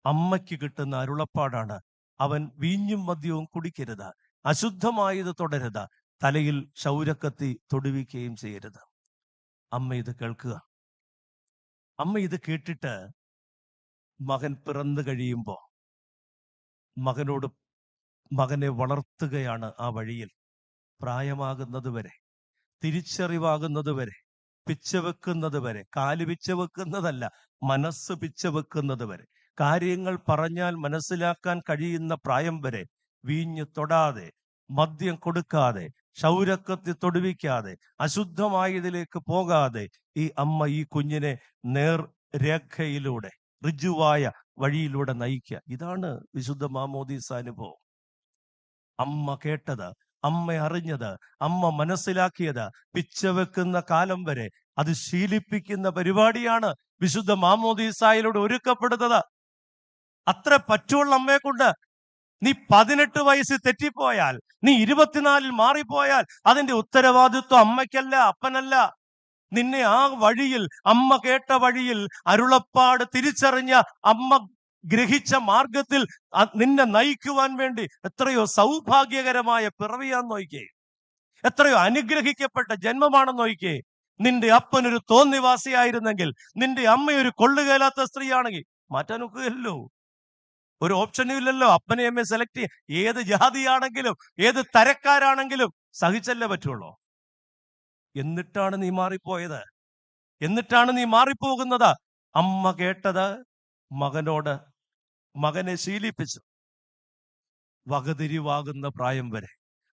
അമ്മയ്ക്ക് കിട്ടുന്ന അരുളപ്പാടാണ്, അവൻ വീഞ്ഞും മദ്യവും കുടിക്കരുത്, അശുദ്ധമായത് തുടരുത്, തലയിൽ ക്ഷൗരക്കത്തി തൊടുവിക്കുകയും ചെയ്യരുത്. അമ്മ ഇത് കേൾക്കുക. അമ്മ ഇത് കേട്ടിട്ട് മകൻ പിറന്നു കഴിയുമ്പോ മകനെ വളർത്തുകയാണ്. ആ വഴിയിൽ പ്രായമാകുന്നത് വരെ, തിരിച്ചറിവാകുന്നത് വരെ, പിച്ചവെക്കുന്നത് വരെ, കാല് പിച്ചവെക്കുന്നതല്ല, മനസ്സ് പിച്ചവെക്കുന്നത് വരെ, കാര്യങ്ങൾ പറഞ്ഞാൽ മനസ്സിലാക്കാൻ കഴിയുന്ന പ്രായം വരെ വീഞ്ഞ് തൊടാതെ, മദ്യം കൊടുക്കാതെ, ക്ഷൗരക്കത്തി തൊടുവിക്കാതെ, അശുദ്ധമായതിലേക്ക് പോകാതെ ഈ അമ്മ ഈ കുഞ്ഞിനെ നേർരേഖയിലൂടെ, ഋജുവായ വഴിയിലൂടെ നയിക്കുക. ഇതാണ് വിശുദ്ധ മാമോദീസ അനുഭവം. അമ്മ കേട്ടത്, അമ്മ അറിഞ്ഞത്, അമ്മ മനസ്സിലാക്കിയത് പിച്ചവെക്കുന്ന കാലം വരെ അത് ശീലിപ്പിക്കുന്ന പരിപാടിയാണ് വിശുദ്ധ മാമോദീസായിലൂടെ ഒരുക്കപ്പെടുന്നത്. അത്ര പറ്റുള്ള അമ്മയെ കൊണ്ട് നീ 18 വയസ്സിൽ തെറ്റിപ്പോയാൽ, നീ 24-ൽ മാറിപ്പോയാൽ അതിന്റെ ഉത്തരവാദിത്വം അമ്മയ്ക്കല്ല, അപ്പനല്ല. നിന്നെ ആ വഴിയിൽ, അമ്മ കേട്ട വഴിയിൽ, അരുളപ്പാട് തിരിച്ചറിഞ്ഞ അമ്മ ഗ്രഹിച്ച മാർഗത്തിൽ നിന്നെ നയിക്കുവാൻ വേണ്ടി എത്രയോ സൗഭാഗ്യകരമായ പിറവിയാന്ന് നോക്കിയേ, എത്രയോ അനുഗ്രഹിക്കപ്പെട്ട ജന്മമാണെന്ന് നോക്കിയേ. നിന്റെ അപ്പനൊരു തോന്നിവാസിയായിരുന്നെങ്കിൽ, നിന്റെ അമ്മയൊരു കൊള്ളുകേലാത്ത സ്ത്രീയാണെങ്കിൽ മാറ്റാൻ ഒക്കുകയല്ലോ. ഒരു ഓപ്ഷനും ഇല്ലല്ലോ. അപ്പനെ അമ്മയെ സെലക്ട് ചെയ്യാൻ ഏത് ജാതിയാണെങ്കിലും ഏത് തരക്കാരാണെങ്കിലും സഹിച്ചല്ലേ പറ്റുള്ളൂ. എന്നിട്ടാണ് നീ മാറിപ്പോയത്, എന്നിട്ടാണ് നീ മാറിപ്പോകുന്നത്. അമ്മ കേട്ടത് മകനോട്, മകനെ ശീലിപ്പിച്ചു വകതിരിവാകുന്ന പ്രായം വരെ.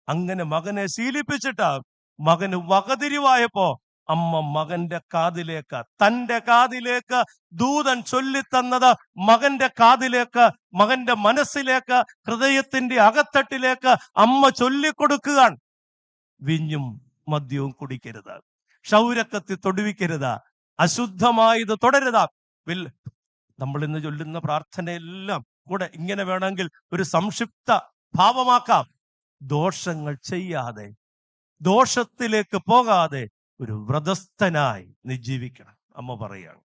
അങ്ങനെ മകനെ ശീലിപ്പിച്ചിട്ട് മകന് വകതിരിവായപ്പോ അമ്മ മകന്റെ കാതിലേക്ക്, തന്റെ കാതിലേക്ക് ദൂതൻ ചൊല്ലിത്തന്നത് മകന്റെ കാതിലേക്ക്, മകന്റെ മനസ്സിലേക്ക്, ഹൃദയത്തിന്റെ അകത്തട്ടിലേക്ക് അമ്മ ചൊല്ലിക്കൊടുക്കുകയാണ്. വിഞ്ഞും മദ്യവും കുടിക്കരുത്, ക്ഷൗരക്കത്തി തൊടുവിക്കരുത്, അശുദ്ധമായത് തുടരുത്. നമ്മൾ ഇന്ന് ചൊല്ലുന്ന പ്രാർത്ഥനയെല്ലാം കൂടെ ഇങ്ങനെ വേണമെങ്കിൽ ഒരു സംക്ഷിപ്ത ഭാവമാക്കാം. ദോഷങ്ങൾ ചെയ്യാതെ, ദോഷത്തിലേക്ക് പോകാതെ ഒരു വ്രതസ്ഥനായി നീ ജീവിക്കണം. അമ്മ പറയാണ്.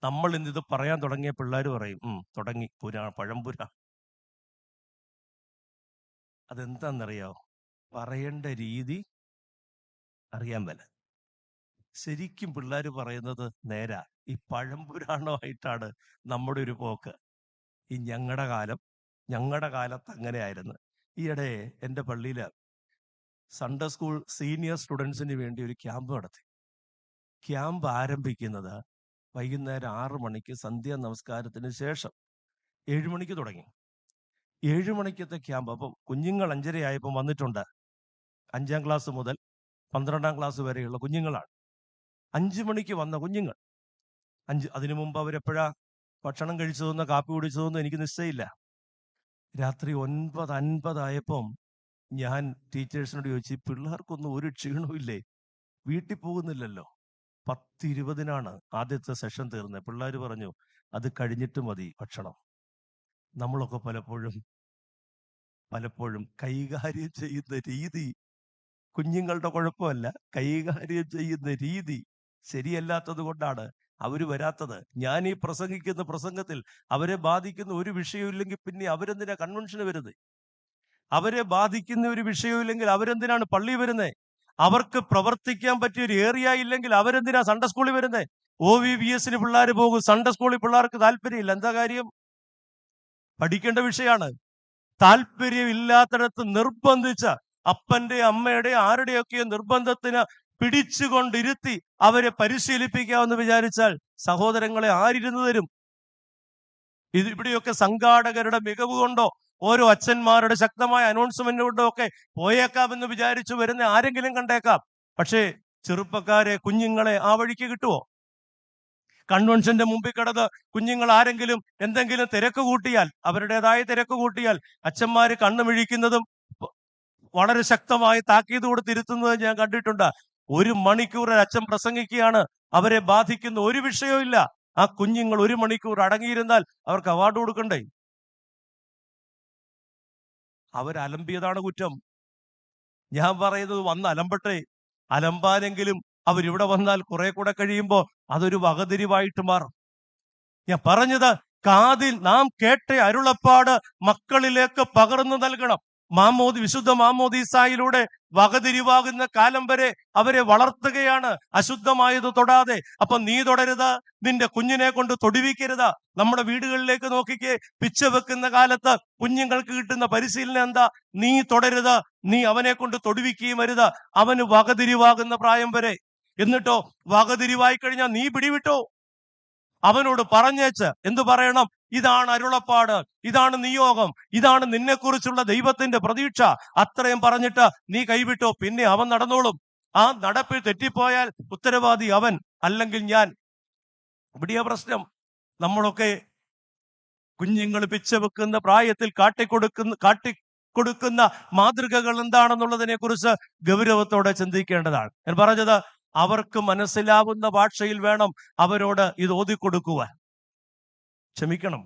നമ്മൾ ഇന്നിത് പറയാൻ തുടങ്ങിയ പിള്ളേർ പറയും തുടങ്ങി പഴംപുര. അതെന്താന്നറിയാവോ? പറയേണ്ട രീതി അറിയാൻ മേല. ശരിക്കും പിള്ളേർ പറയുന്നത് നേരാ. ഈ പഴംപുരാണമായിട്ടാണ് നമ്മുടെ ഒരു പോക്ക്. ഈ ഞങ്ങളുടെ കാലത്ത് അങ്ങനെയായിരുന്നു. ഈയിടെ എൻ്റെ പള്ളിയിൽ സൺഡേ സ്കൂൾ സീനിയർ സ്റ്റുഡൻസിന് വേണ്ടി ഒരു ക്യാമ്പ് നടത്തി. ക്യാമ്പ് ആരംഭിക്കുന്നത് വൈകുന്നേരം 6 മണിക്ക് സന്ധ്യാ നമസ്കാരത്തിന് ശേഷം. 7 മണിക്ക് തുടങ്ങി. 7 മണിക്കത്തെ ക്യാമ്പ്. അപ്പം കുഞ്ഞുങ്ങൾ 5:30 ആയപ്പം വന്നിട്ടുണ്ട്. 5ാം ക്ലാസ് മുതൽ 12ാം ക്ലാസ് വരെയുള്ള കുഞ്ഞുങ്ങളാണ്. 5 മണിക്ക് വന്ന കുഞ്ഞുങ്ങൾ. അതിനു മുമ്പ് അവരെപ്പോഴാ ഭക്ഷണം കഴിച്ചതെന്നോ കാപ്പി കുടിച്ചതെന്നോ എനിക്ക് നിശ്ചയില്ല. രാത്രി 9:50 ആയപ്പം ഞാൻ ടീച്ചേഴ്സിനോട് ചോദിച്ചു, പിള്ളേർക്കൊന്നും ഒരു ക്ഷീണവും ഇല്ലേ? വീട്ടിൽ പോകുന്നില്ലല്ലോ. 10:20 ആദ്യത്തെ സെഷൻ തീർന്നത്. പിള്ളേർ പറഞ്ഞു, അത് കഴിഞ്ഞിട്ട് മതി ഭക്ഷണം. നമ്മളൊക്കെ പലപ്പോഴും കൈകാര്യം ചെയ്യുന്ന രീതി, കുഞ്ഞുങ്ങളുടെ കുഴപ്പമല്ല, കൈകാര്യം ചെയ്യുന്ന രീതി ശരിയല്ലാത്തത് കൊണ്ടാണ് അവർ വരാത്തത്. ഞാൻ ഈ പ്രസംഗിക്കുന്ന പ്രസംഗത്തിൽ അവരെ ബാധിക്കുന്ന ഒരു വിഷയമില്ലെങ്കിൽ പിന്നെ അവരെന്തിനാ കൺവെൻഷന് വരുന്നത്? അവരെ ബാധിക്കുന്ന ഒരു വിഷയമില്ലെങ്കിൽ അവരെന്തിനാണ് പള്ളി വരുന്നത്? അവർക്ക് പ്രവർത്തിക്കാൻ പറ്റിയ ഒരു ഏരിയ ഇല്ലെങ്കിൽ അവരെന്തിനാ സൺഡേ സ്കൂളിൽ വരുന്നത്? OVVS പിള്ളേർ പോകും, സൺഡേ സ്കൂളിൽ പിള്ളേർക്ക് താല്പര്യമില്ല. എന്താ കാര്യം? പഠിക്കേണ്ട വിഷയമാണ്. താല്പര്യമില്ലാത്തിടത്ത് നിർബന്ധിച്ച അപ്പന്റെ അമ്മയുടെ ആരുടെയൊക്കെയോ നിർബന്ധത്തിന് പിടിച്ചുകൊണ്ടിരുത്തി അവരെ പരിശീലിപ്പിക്കാമെന്ന് വിചാരിച്ചാൽ സഹോദരങ്ങളെ ആരിരുന്നു തരും? ഇവിടെയൊക്കെ സംഘാടകരുടെ മികവ് കൊണ്ടോ ഓരോ അച്ഛന്മാരുടെ ശക്തമായ അനൗൺസ്മെന്റ് കൊണ്ടോ ഒക്കെ പോയേക്കാമെന്ന് വിചാരിച്ചു വരുന്ന ആരെങ്കിലും കണ്ടേക്കാം. പക്ഷേ ചെറുപ്പക്കാരെ, കുഞ്ഞുങ്ങളെ ആ വഴിക്ക് കിട്ടുമോ? കൺവെൻഷന്റെ മുമ്പിൽ കിടന്ന് കുഞ്ഞുങ്ങൾ ആരെങ്കിലും എന്തെങ്കിലും തിരക്ക് കൂട്ടിയാൽ, അവരുടേതായ തിരക്ക് കൂട്ടിയാൽ അച്ഛന്മാര് കണ്ണുമിഴിക്കുന്നതും വളരെ ശക്തമായി താക്കീത് കൊടുത്തിരുത്തുന്നത് ഞാൻ കണ്ടിട്ടുണ്ട്. 1 മണിക്കൂർ അച്ഛൻ പ്രസംഗിക്കുകയാണ്, അവരെ ബാധിക്കുന്ന ഒരു വിഷയവും ഇല്ല. ആ കുഞ്ഞുങ്ങൾ 1 മണിക്കൂർ അടങ്ങിയിരുന്നാൽ അവർക്ക് അവാർഡ് കൊടുക്കണ്ടേ? അവരലമ്പിയതാണ് കുറ്റം. ഞാൻ പറയുന്നത് വന്ന് അലമ്പട്ടെ, അലമ്പാനെങ്കിലും അവരിവിടെ വന്നാൽ കുറെ കൂടെ കഴിയുമ്പോൾ അതൊരു വകതിരിവായിട്ട് മാറും. ഞാൻ പറഞ്ഞത്, കാതിൽ നാം കേട്ട അരുളപ്പാട് മക്കളിലേക്ക് പകർന്നു നൽകണം. വിശുദ്ധ മാമോദീസായിലൂടെ വകതിരിവാകുന്ന കാലം വരെ അവരെ വളർത്തുകയാണ്, അശുദ്ധമായത് തൊടാതെ. അപ്പൊ നീ തൊടരുത്, നിന്റെ കുഞ്ഞിനെ കൊണ്ട് തൊടുവിക്കരുത്. നമ്മുടെ വീടുകളിലേക്ക് നോക്കിക്കേ, പിച്ച വെക്കുന്ന കാലത്ത് കുഞ്ഞുങ്ങൾക്ക് കിട്ടുന്ന പരിശീലനം എന്താ? നീ തൊടരുത്, നീ അവനെ കൊണ്ട് തൊടുവിക്കുകയും വരുത്. അവന് വകതിരിവാകുന്ന പ്രായം വരെ. എന്നിട്ടോ വകതിരിവായി കഴിഞ്ഞാൽ നീ പിടിവിട്ടോ. അവനോട് പറഞ്ഞേച്ച് എന്തു പറയണം? ഇതാണ് അരുളപ്പാട്, ഇതാണ് നിയോഗം, ഇതാണ് നിന്നെക്കുറിച്ചുള്ള ദൈവത്തിന്റെ പ്രതീക്ഷ. അത്രയും പറഞ്ഞിട്ട് നീ കൈവിട്ടോ, പിന്നെ അവൻ നടന്നോളും. ആ നടപ്പിൽ തെറ്റിപ്പോയാൽ ഉത്തരവാദി അവൻ, അല്ലെങ്കിൽ ഞാൻ. ഇവിടെയാ പ്രശ്നം. നമ്മളൊക്കെ കുഞ്ഞുങ്ങൾ പിച്ച വെക്കുന്ന പ്രായത്തിൽ കാട്ടിക്കൊടുക്കുന്ന മാതൃകകൾ എന്താണെന്നുള്ളതിനെ കുറിച്ച് ഗൗരവത്തോടെ ചിന്തിക്കേണ്ടതാണ്. ഞാൻ പറഞ്ഞത്, അവർക്ക് മനസ്സിലാവുന്ന ഭാഷയിൽ വേണം അവരോട് ഇത് ഓതിക്കൊടുക്കുവാൻ. ക്ഷമിക്കണം,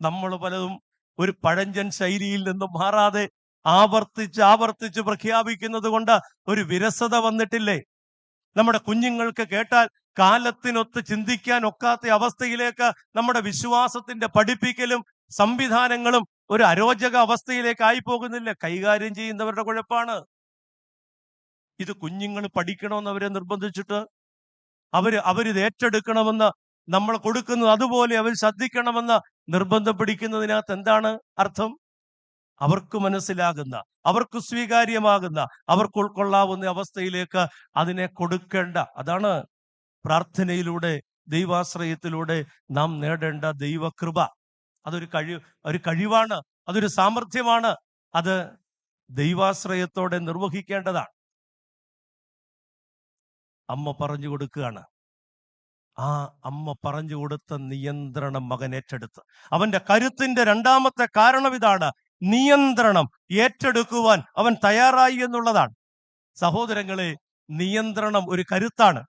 നമ്മൾ പലതും ഒരു പഴഞ്ചൻ ശൈലിയിൽ നിന്നും മാറാതെ ആവർത്തിച്ച് പ്രഖ്യാപിക്കുന്നത് കൊണ്ട് ഒരു വിരസത വന്നിട്ടില്ലേ? നമ്മുടെ കുഞ്ഞുങ്ങൾക്ക് കേട്ടാൽ കാലത്തിനൊത്ത് ചിന്തിക്കാൻ ഒക്കാത്ത അവസ്ഥയിലേക്ക് നമ്മുടെ വിശ്വാസത്തിന്റെ പഠിപ്പിക്കലും സംവിധാനങ്ങളും ഒരു അരോചക അവസ്ഥയിലേക്ക് ആയി പോകുന്നില്ല. കൈകാര്യം ചെയ്യുന്നവരുടെ കുഴപ്പമാണ് ഇത്. കുഞ്ഞുങ്ങൾ പഠിക്കണമെന്ന് അവരെ നിർബന്ധിച്ചിട്ട് അവരിത് ഏറ്റെടുക്കണമെന്ന് നമ്മൾ കൊടുക്കുന്നത് അതുപോലെ അവർ ശ്രദ്ധിക്കണമെന്ന് നിർബന്ധം പിടിക്കുന്നതിനകത്ത് എന്താണ് അർത്ഥം? അവർക്ക് മനസ്സിലാകുന്ന, അവർക്ക് സ്വീകാര്യമാകുന്ന, അവർക്ക് ഉൾക്കൊള്ളാവുന്ന അവസ്ഥയിലേക്ക് അതിനെ കൊടുക്കേണ്ട. അതാണ് പ്രാർത്ഥനയിലൂടെ, ദൈവാശ്രയത്തിലൂടെ നാം നേടേണ്ട ദൈവകൃപ. അതൊരു കഴിവാണ്, അതൊരു സാമർഥ്യമാണ്. അത് ദൈവാശ്രയത്തോടെ നിർവഹിക്കേണ്ടതാണ്. അമ്മ പറഞ്ഞു കൊടുക്കുകയാണ്. ആ അമ്മ പറഞ്ഞു കൊടുത്ത നിയന്ത്രണം മകൻ ഏറ്റെടുത്ത്. അവന്റെ കരുത്തിന്റെ രണ്ടാമത്തെ കാരണം ഇതാണ്: നിയന്ത്രണം ഏറ്റെടുക്കുവാൻ അവൻ തയ്യാറായി എന്നുള്ളതാണ്. സഹോദരങ്ങളെ, നിയന്ത്രണം ഒരു കരുത്താണ്.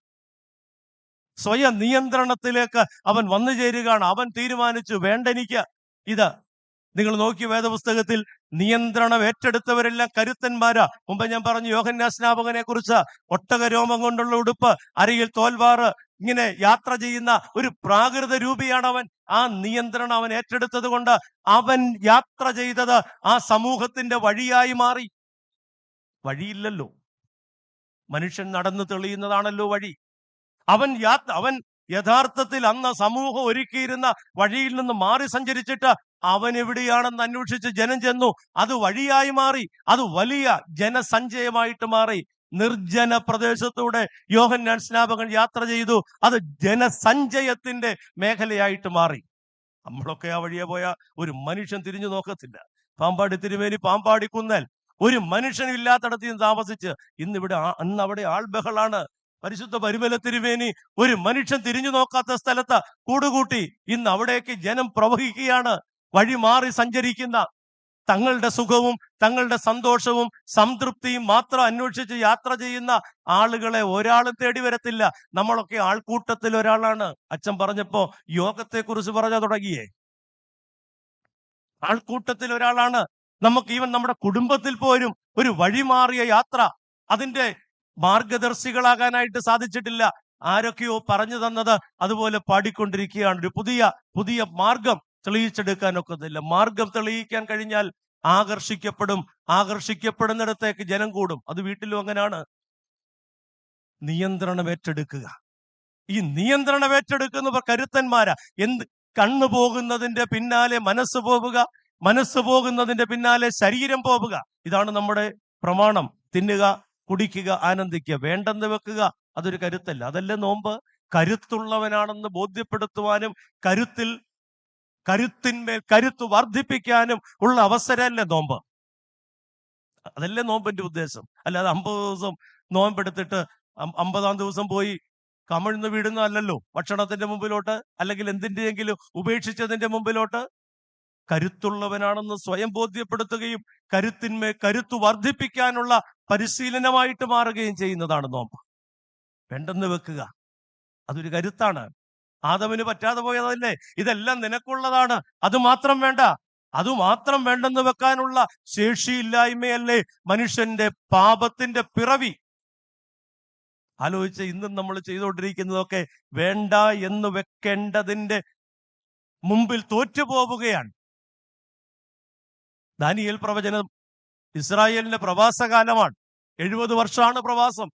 സ്വയം നിയന്ത്രണത്തിലേക്ക് അവൻ വന്നു ചേരുകയാണ്. അവൻ തീരുമാനിച്ചു, വേണ്ട എനിക്ക് ഇത്. നിങ്ങൾ നോക്കി വേദപുസ്തകത്തിൽ നിയന്ത്രണം ഏറ്റെടുത്തവരെല്ലാം കരുത്തന്മാരാ. മുമ്പ് ഞാൻ പറഞ്ഞു യോഹന്നാൻ സ്നാപകനെ കുറിച്ച്. ഒട്ടകരോമം കൊണ്ടുള്ള ഉടുപ്പ്, അരയിൽ തോൽവാറ്, ഇങ്ങനെ യാത്ര ചെയ്യുന്ന ഒരു പ്രാകൃത രൂപിയാണ് അവൻ. ആ നിയന്ത്രണം അവൻ ഏറ്റെടുത്തത് കൊണ്ട് അവൻ യാത്ര ചെയ്തത് ആ സമൂഹത്തിന്റെ വഴിയായി മാറി. വഴിയില്ലല്ലോ, മനുഷ്യൻ നടന്നു തെളിയുന്നതാണല്ലോ വഴി. അവൻ യഥാർത്ഥത്തിൽ അന്ന് സമൂഹം ഒരുക്കിയിരുന്ന വഴിയിൽ നിന്ന് മാറി സഞ്ചരിച്ചിട്ട് അവൻ എവിടെയാണെന്ന് അന്വേഷിച്ച് ജനം ചെന്നു. അത് വഴിയായി മാറി. അത് വലിയ ജനസഞ്ചയമായിട്ട് മാറി. നിർജ്ജന പ്രദേശത്തൂടെ യോഹന്നാൻ സ്നാപകൻ യാത്ര ചെയ്തു. അത് ജനസഞ്ചയത്തിന്റെ മേഖലയായിട്ട് മാറി. നമ്മളൊക്കെ ആ വഴിയെ പോയ ഒരു മനുഷ്യൻ തിരിഞ്ഞു നോക്കത്തില്ല. പാമ്പാടി തിരുമേനി പാമ്പാടി കുന്നേൽ ഒരു മനുഷ്യനും ഇല്ലാത്തടത്ത് നിന്ന് താമസിച്ച് അന്ന് അവിടെ ആൾബഹളാണ്. പരിശുദ്ധ പരിമല തിരുമേനി ഒരു മനുഷ്യൻ തിരിഞ്ഞു നോക്കാത്ത സ്ഥലത്ത് കൂടുകൂട്ടി. ഇന്ന് അവിടേക്ക് ജനം പ്രവഹിക്കുകയാണ്. വഴി മാറി സഞ്ചരിക്കുന്ന, തങ്ങളുടെ സുഖവും തങ്ങളുടെ സന്തോഷവും സംതൃപ്തിയും മാത്രം അന്വേഷിച്ച് യാത്ര ചെയ്യുന്ന ആളുകളെ ഒരാളും തേടി വരത്തില്ല. നമ്മളൊക്കെ ആൾക്കൂട്ടത്തിൽ ഒരാളാണ്. അച്ഛൻ പറഞ്ഞപ്പോ യോഗത്തെക്കുറിച്ച് പറഞ്ഞാൽ തുടങ്ങിയേ. ആൾക്കൂട്ടത്തിൽ ഒരാളാണ്. നമുക്ക് ഈവൻ നമ്മുടെ കുടുംബത്തിൽ പോലും ഒരു വഴിമാറിയ യാത്ര, അതിന്റെ മാർഗദർശികളാകാനായിട്ട് സാധിച്ചിട്ടില്ല. ആരൊക്കെയോ പറഞ്ഞു തന്നത് അതുപോലെ പാടിക്കൊണ്ടിരിക്കുകയാണ്. ഒരു പുതിയ മാർഗം തെളിയിച്ചെടുക്കാൻ ഒക്കത്തില്ല. മാർഗം തെളിയിക്കാൻ കഴിഞ്ഞാൽ ആകർഷിക്കപ്പെടുന്നിടത്തേക്ക് ജനം കൂടും. അത് വീട്ടിലും അങ്ങനെയാണ്. നിയന്ത്രണം ഏറ്റെടുക്കുക. ഈ നിയന്ത്രണം ഏറ്റെടുക്കുന്നവർ കരുത്തന്മാരാ. കണ്ണു പോകുന്നതിന്റെ പിന്നാലെ മനസ്സ് പോവുക, മനസ്സ് പോകുന്നതിന്റെ പിന്നാലെ ശരീരം പോവുക. ഇതാണ് നമ്മുടെ പ്രമാണം. തിന്നുക, കുടിക്കുക, ആനന്ദിക്കുക, വേണ്ടെന്ന് വെക്കുക. അതൊരു കരുത്തല്ല. അതല്ലേ നോമ്പ്? കരുത്തുള്ളവനാണെന്ന് ബോധ്യപ്പെടുത്തുവാനും കരുത്തിന്മേൽ കരുത്ത് വർദ്ധിപ്പിക്കാനും ഉള്ള അവസരമല്ലേ നോമ്പ്? അതല്ലേ നോമ്പിന്റെ ഉദ്ദേശം. അല്ലാതെ 50 ദിവസം നോമ്പെടുത്തിട്ട് 50-ാം ദിവസം പോയി കമിഴ്ന്ന് വീടുന്നതല്ലല്ലോ ഭക്ഷണത്തിന്റെ മുമ്പിലോട്ട്, അല്ലെങ്കിൽ എന്തിന്റെയെങ്കിലും ഉപേക്ഷിച്ചതിന്റെ മുമ്പിലോട്ട്. കരുത്തുള്ളവനാണെന്ന് സ്വയം ബോധ്യപ്പെടുത്തുകയും കരുത്തിന്മേൽ കരുത്ത് വർദ്ധിപ്പിക്കാനുള്ള പരിശീലനമായിട്ട് മാറുകയും ചെയ്യുന്നതാണ് നോമ്പ്. വേണ്ടെന്ന് വെക്കുക, അതൊരു കരുത്താണ്. ആദമിന് പറ്റാതെ പോയതല്ലേ? ഇതെല്ലാം നിനക്കുള്ളതാണ്, അതുമാത്രം വേണ്ട. അതുമാത്രം വേണ്ടെന്ന് വെക്കാനുള്ള ശേഷിയില്ലായ്മയല്ലേ മനുഷ്യന്റെ പാപത്തിന്റെ പിറവി? ആലോചിച്ച് ഇന്നും നമ്മൾ ചെയ്തുകൊണ്ടിരിക്കുന്നതൊക്കെ വേണ്ട എന്ന് വെക്കേണ്ടതിന്റെ മുമ്പിൽ തോറ്റുപോവുകയാണ്. ദാനിയേൽ പ്രവചനം ഇസ്രായേലിന്റെ പ്രവാസകാലമാണ്. 70 വർഷമാണ് പ്രവാസം.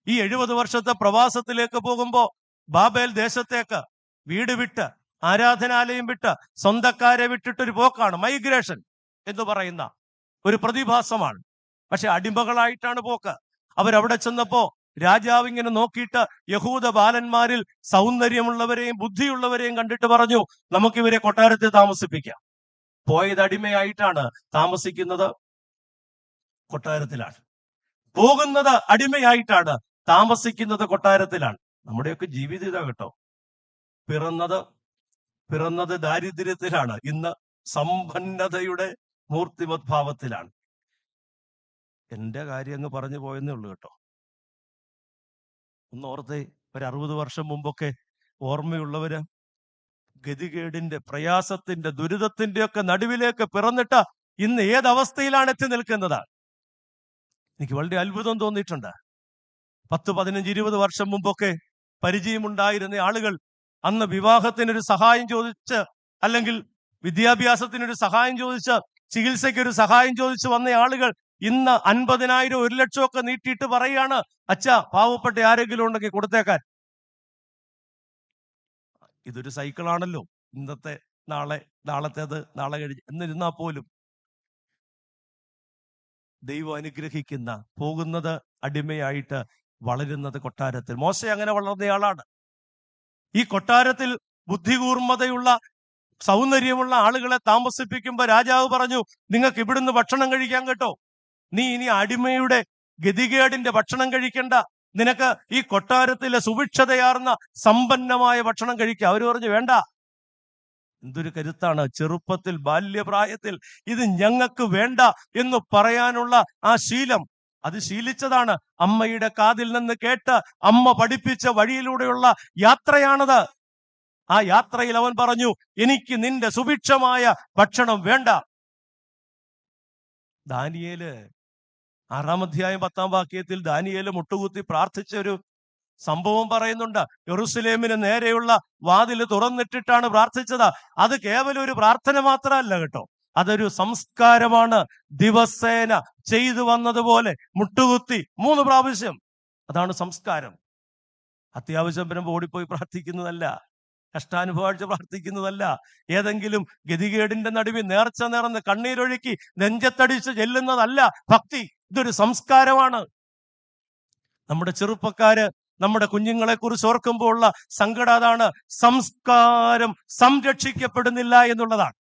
ഈ 70 വർഷത്തെ പ്രവാസത്തിലേക്ക് പോകുമ്പോ ബാബേൽ ദേശത്തേക്ക് വീട് വിട്ട്, ആരാധനാലയം വിട്ട്, സ്വന്തക്കാരെ വിട്ടിട്ടൊരു പോക്കാണ്. മൈഗ്രേഷൻ എന്ന് പറയുന്ന ഒരു പ്രതിഭാസമാണ്. പക്ഷെ അടിമകളായിട്ടാണ് പോക്ക്. അവരവിടെ ചെന്നപ്പോ രാജാവ് ഇങ്ങനെ നോക്കിയിട്ട് യഹൂദ ബാലന്മാരിൽ സൗന്ദര്യമുള്ളവരെയും ബുദ്ധിയുള്ളവരെയും കണ്ടിട്ട് പറഞ്ഞു, നമുക്കിവരെ കൊട്ടാരത്തിൽ താമസിപ്പിക്കാം. പോയത് അടിമയായിട്ടാണ്, താമസിക്കുന്നത് കൊട്ടാരത്തിലാണ്. പോകുന്നത് അടിമയായിട്ടാണ്, താമസിക്കുന്നത് കൊട്ടാരത്തിലാണ്. നമ്മുടെയൊക്കെ ജീവിതം ഇതാ കേട്ടോ. പിറന്നത് ദാരിദ്ര്യത്തിലാണ്, ഇന്ന് സമ്പന്നതയുടെ മൂർത്തിമദ്ഭാവത്തിലാണ്. എന്റെ കാര്യം അങ്ങ് പറഞ്ഞു പോയെന്നേ ഉള്ളൂ കേട്ടോ. ഒന്നോർത്തെ, ഒരു 60 വർഷം മുമ്പൊക്കെ ഓർമ്മയുള്ളവര് ഗതികേടിന്റെ, പ്രയാസത്തിന്റെ, ദുരിതത്തിന്റെ ഒക്കെ നടുവിലേക്ക് പിറന്നിട്ട് ഇന്ന് ഏതവസ്ഥയിലാണ് എത്തി നിൽക്കുന്നത്? എനിക്ക് വളരെ അത്ഭുതം തോന്നിയിട്ടുണ്ട്. 10, 15, 20 വർഷം മുമ്പൊക്കെ പരിചയമുണ്ടായിരുന്ന ആളുകൾ അന്ന് വിവാഹത്തിനൊരു സഹായം ചോദിച്ച്, അല്ലെങ്കിൽ വിദ്യാഭ്യാസത്തിനൊരു സഹായം ചോദിച്ച്, ചികിത്സയ്ക്കൊരു സഹായം ചോദിച്ച് വന്ന ആളുകൾ ഇന്ന് 50,000, 1 ലക്ഷം ഒക്കെ നീട്ടിയിട്ട് പറയാണ്, അച്ഛാ പാവപ്പെട്ട ആരെങ്കിലും ഉണ്ടെങ്കിൽ കൊടുത്തേക്കാൻ. ഇതൊരു സൈക്കിളാണല്ലോ. ഇന്നത്തെ നാളത്തേത് നാളെ കഴിഞ്ഞ് എന്നിരുന്നാൽ പോലും ദൈവം അനുഗ്രഹിക്കുന്ന, പോകുന്നത് അടിമയായിട്ട്, വളരുന്നത് കൊട്ടാരത്തിൽ. മോശ അങ്ങനെ വളർന്നയാളാണ്. ഈ കൊട്ടാരത്തിൽ ബുദ്ധികൂർമ്മതയുള്ള, സൗന്ദര്യമുള്ള ആളുകളെ താമസിപ്പിക്കുമ്പോ രാജാവ് പറഞ്ഞു, നിങ്ങൾക്ക് ഇവിടുന്ന് ഭക്ഷണം കഴിക്കാൻ കേട്ടോ. നീ ഇനി അടിമയുടെ ഗതികേടിന്റെ ഭക്ഷണം കഴിക്കണ്ട. നിനക്ക് ഈ കൊട്ടാരത്തിലെ സുഭിക്ഷതയാർന്ന സമ്പന്നമായ ഭക്ഷണം കഴിക്കുക. അവര് പറഞ്ഞു വേണ്ട. എന്തൊരു കരുത്താണ്! ചെറുപ്പത്തിൽ, ബാല്യപ്രായത്തിൽ ഇത് ഞങ്ങൾക്ക് വേണ്ട എന്ന് പറയാനുള്ള ആ ശീലം, അത് ശീലിച്ചതാണ്. അമ്മയുടെ കാതിൽ നിന്ന് കേട്ട് അമ്മ പഠിപ്പിച്ച വഴിയിലൂടെയുള്ള യാത്രയാണത്. ആ യാത്രയിൽ അവൻ പറഞ്ഞു, എനിക്ക് നിന്റെ സുഭിക്ഷമായ ഭക്ഷണം വേണ്ട. ദാനിയേല് 6-ാം അധ്യായം 10-ാം വാക്യത്തിൽ ദാനിയേല് മുട്ടുകുത്തി പ്രാർത്ഥിച്ച ഒരു സംഭവം പറയുന്നുണ്ട്. യെരൂശലേമിന് നേരെയുള്ള വാതിൽ തുറന്നിട്ടിട്ടാണ് പ്രാർത്ഥിച്ചത്. അത് കേവലം ഒരു പ്രാർത്ഥന മാത്രമല്ല കേട്ടോ, അതൊരു സംസ്കാരമാണ്. ദിവസേന ചെയ്തു വന്നതുപോലെ മുട്ടുകുത്തി 3 പ്രാവശ്യം. അതാണ് സംസ്കാരം. അത്യാവശ്യം വരുമ്പോൾ ഓടിപ്പോയി പ്രാർത്ഥിക്കുന്നതല്ല, കഷ്ടാനുഭവിച്ച് പ്രാർത്ഥിക്കുന്നതല്ല, ഏതെങ്കിലും ഗതികേടിന്റെ നടുവിൽ നേർച്ച നേർന്ന് കണ്ണീരൊഴുക്കി നെഞ്ചത്തടിച്ച് ചെല്ലുന്നതല്ല ഭക്തി. ഇതൊരു സംസ്കാരമാണ്. നമ്മുടെ ചെറുപ്പക്കാര് നമ്മുടെ കുഞ്ഞുങ്ങളെ കുറിച്ച് ഓർക്കുമ്പോൾ ഉള്ള സങ്കടം അതാണ്. സംസ്കാരം സംരക്ഷിക്കപ്പെടുന്നില്ല എന്നുള്ളതാണ്.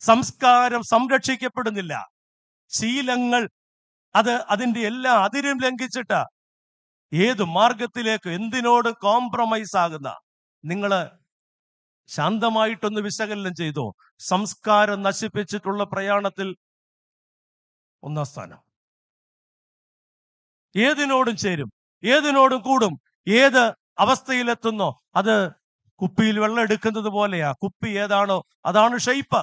സംസ്കാരം സംരക്ഷിക്കപ്പെടുന്നില്ല. ശീലങ്ങൾ അതിന്റെ എല്ലാ അതിരും ലംഘിച്ചിട്ട് ഏത് മാർഗത്തിലേക്ക് എന്തിനോട് കോംപ്രമൈസ് ആകുന്ന നിങ്ങള് ശാന്തമായിട്ടൊന്ന് വിശകലനം ചെയ്തോ. സംസ്കാരം നശിപ്പിച്ചിട്ടുള്ള പ്രയാണത്തിൽ 1-ാം സ്ഥാനം. ഏതിനോടും ചേരും, ഏതിനോടും കൂടും. ഏത് അവസ്ഥയിലെത്തുന്നോ അത് കുപ്പിയിൽ വെള്ളം എടുക്കുന്നത് പോലെയാ. കുപ്പി ഏതാണോ അതാണ് ഷെയ്പ്പ്.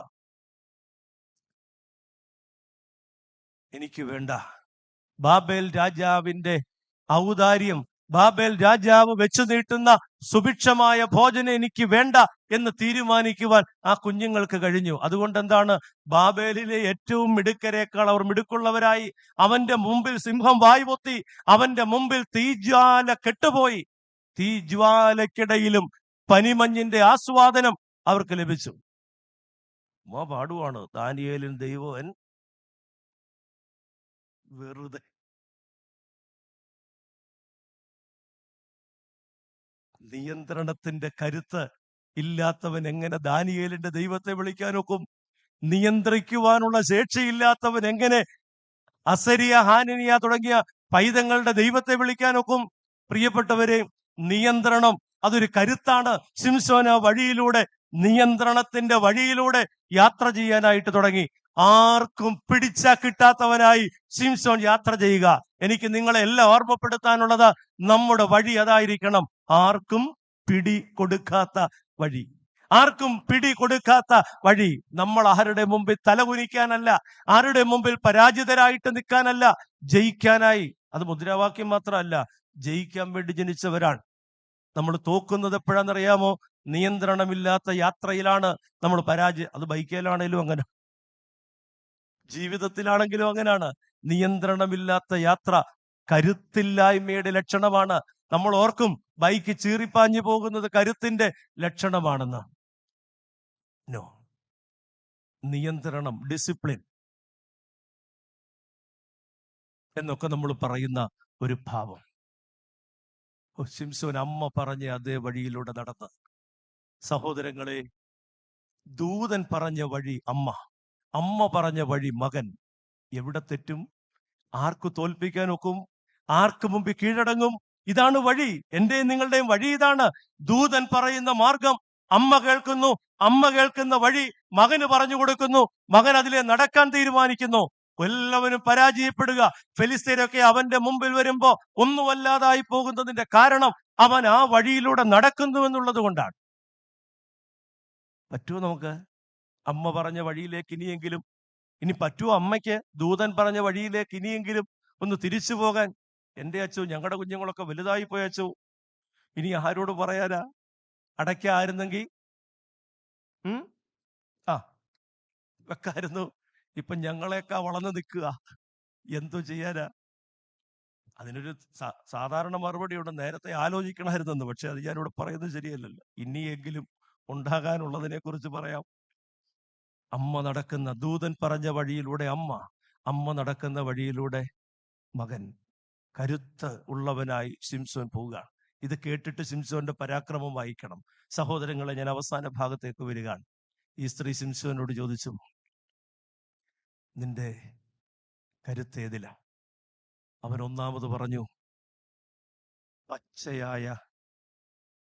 എനിക്ക് വേണ്ട. ബാബേൽ രാജാവിന്റെ ഔദാര്യം, ബാബേൽ രാജാവ് വെച്ചു നീട്ടുന്ന സുഭിക്ഷമായ ഭോജനം എനിക്ക് വേണ്ട എന്ന് തീരുമാനിക്കുവാൻ ആ കുഞ്ഞുങ്ങൾക്ക് കഴിഞ്ഞു. അതുകൊണ്ട് എന്താണ്, ബാബേലിലെ ഏറ്റവും മിടുക്കരേക്കാൾ അവർ മിടുക്കുള്ളവരായി. അവന്റെ മുമ്പിൽ സിംഹം വായ്പൊത്തി, അവന്റെ മുമ്പിൽ തീജ്വാല കെട്ടുപോയി. തീജ്വാലക്കിടയിലും പനിമഞ്ഞിന്റെ ആസ്വാദനം അവർക്ക് ലഭിച്ചു. പാടുവാണ് ദാനിയേലിൻ ദൈവൻ വെറുതെ. നിയന്ത്രണത്തിന്റെ കരുത്ത് ഇല്ലാത്തവൻ എങ്ങനെ ദാനിയേലിന്റെ ദൈവത്തെ വിളിക്കാൻ ഒക്കും? നിയന്ത്രിക്കുവാനുള്ള ശേഷിയില്ലാത്തവൻ എങ്ങനെ അസരിയ, ഹാനിനിയ തുടങ്ങിയ പൈതങ്ങളുടെ ദൈവത്തെ വിളിക്കാൻ ഒക്കും? പ്രിയപ്പെട്ടവരെ, നിയന്ത്രണം അതൊരു കരുത്താണ്. ശിംശോൻ ആ വഴിയിലൂടെ, നിയന്ത്രണത്തിന്റെ വഴിയിലൂടെ യാത്ര ചെയ്യാനായിട്ട് തുടങ്ങി. ആർക്കും പിടിച്ചാ കിട്ടാത്തവനായി ശിംശോൻ യാത്ര ചെയ്യുക. എനിക്ക് നിങ്ങളെ എല്ലാം ഓർമ്മപ്പെടുത്താനുള്ളത്, നമ്മുടെ വഴി അതായിരിക്കണം. ആർക്കും പിടി കൊടുക്കാത്ത വഴി, ആർക്കും പിടി കൊടുക്കാത്ത വഴി. നമ്മൾ ആരുടെ മുമ്പിൽ തലകുനിക്കാനല്ല, ആരുടെ മുമ്പിൽ പരാജിതരായിട്ട് നിൽക്കാനല്ല, ജയിക്കാനായി. അത് മുദ്രാവാക്യം മാത്രമല്ല, ജയിക്കാൻ വേണ്ടി ജനിച്ചവരാണ്. നമ്മൾ തോക്കുന്നത് എപ്പോഴാണെന്നറിയാമോ? നിയന്ത്രണമില്ലാത്ത യാത്രയിലാണ് നമ്മൾ പരാജയം. അത് ബൈക്കിലാണേലും അങ്ങനെ, ജീവിതത്തിലാണെങ്കിലും അങ്ങനെയാണ്. നിയന്ത്രണമില്ലാത്ത യാത്ര കരുത്തില്ലായ്മയുടെ ലക്ഷണമാണ്. നമ്മൾ ഓർക്കും ബൈക്ക് ചീറിപ്പാഞ്ഞു പോകുന്നത് കരുത്തിന്റെ ലക്ഷണമാണെന്ന്. നോ, നിയന്ത്രണം, ഡിസിപ്ലിൻ എന്നൊക്കെ നമ്മൾ പറയുന്ന ഒരു ഭാവം. ശിംശോൻ അമ്മ പറഞ്ഞ അതേ വഴിയിലൂടെ നടന്ന്. സഹോദരങ്ങളെ, ദൂതൻ പറഞ്ഞ വഴി അമ്മ, അമ്മ പറഞ്ഞ വഴി മകൻ. എവിടെ തെറ്റും? ആർക്ക് തോൽപ്പിക്കാൻ ഒക്കും? ആർക്ക് മുമ്പിൽ കീഴടങ്ങും? ഇതാണ് വഴി. എന്റെയും നിങ്ങളുടെയും വഴി ഇതാണ്. ദൂതൻ പറയുന്ന മാർഗം അമ്മ കേൾക്കുന്നു, അമ്മ കേൾക്കുന്ന വഴി മകന് പറഞ്ഞു കൊടുക്കുന്നു, മകൻ അതിലെ നടക്കാൻ തീരുമാനിക്കുന്നു. എല്ലാവരും പരാജയപ്പെടുക. ഫെലിസ്ത്യരൊക്കെ അവന്റെ മുമ്പിൽ വരുമ്പോ ഒന്നുമല്ലാതായി പോകുന്നതിന്റെ കാരണം അവൻ ആ വഴിയിലൂടെ നടക്കുന്നു എന്നുള്ളത് കൊണ്ടാണ്. പറ്റുമോ നമുക്ക് അമ്മ പറഞ്ഞ വഴിയിലേക്ക് ഇനിയെങ്കിലും? ഇനി പറ്റുമോ അമ്മയ്ക്ക് ദൂതൻ പറഞ്ഞ വഴിയിലേക്ക് ഇനിയെങ്കിലും ഒന്ന് തിരിച്ചു പോകാൻ? എന്റെ അച്ഛോ, ഞങ്ങളുടെ കുഞ്ഞുങ്ങളൊക്കെ വലുതായി പോയ അച്ഛോ, ഇനി ആരോട് പറയാനാ? അടയ്ക്കായിരുന്നെങ്കിൽ വെക്കായിരുന്നു. ഇപ്പൊ ഞങ്ങളെയൊക്കെ വളർന്നു നിൽക്കുക. എന്തോ ചെയ്യാനാ? അതിനൊരു സാധാരണ മറുപടിയുണ്ട്, നേരത്തെ ആലോചിക്കണമായിരുന്നെന്ന്. പക്ഷെ അത് ഞാനിവിടെ പറയുന്നത് ശരിയല്ലല്ലോ. ഇനിയെങ്കിലും ഉണ്ടാകാനുള്ളതിനെ കുറിച്ച് പറയാം. അമ്മ നടക്കുന്ന, ദൂതൻ പറഞ്ഞ വഴിയിലൂടെ അമ്മ, അമ്മ നടക്കുന്ന വഴിയിലൂടെ മകൻ. കരുത്ത് ഉള്ളവനായി ശിംശോൻ പോവുക. ഇത് കേട്ടിട്ട് ശിംശോന്റെ പരാക്രമം വായിക്കണം. സഹോദരങ്ങളെ, ഞാൻ അവസാന ഭാഗത്തേക്ക് വരികയാണ്. ഈ സ്ത്രീ ശിംശോനോട് ചോദിച്ചു, നിന്റെ കരുത്ത് ഏതില? അവൻ ഒന്നാമത് പറഞ്ഞു, പച്ചയായ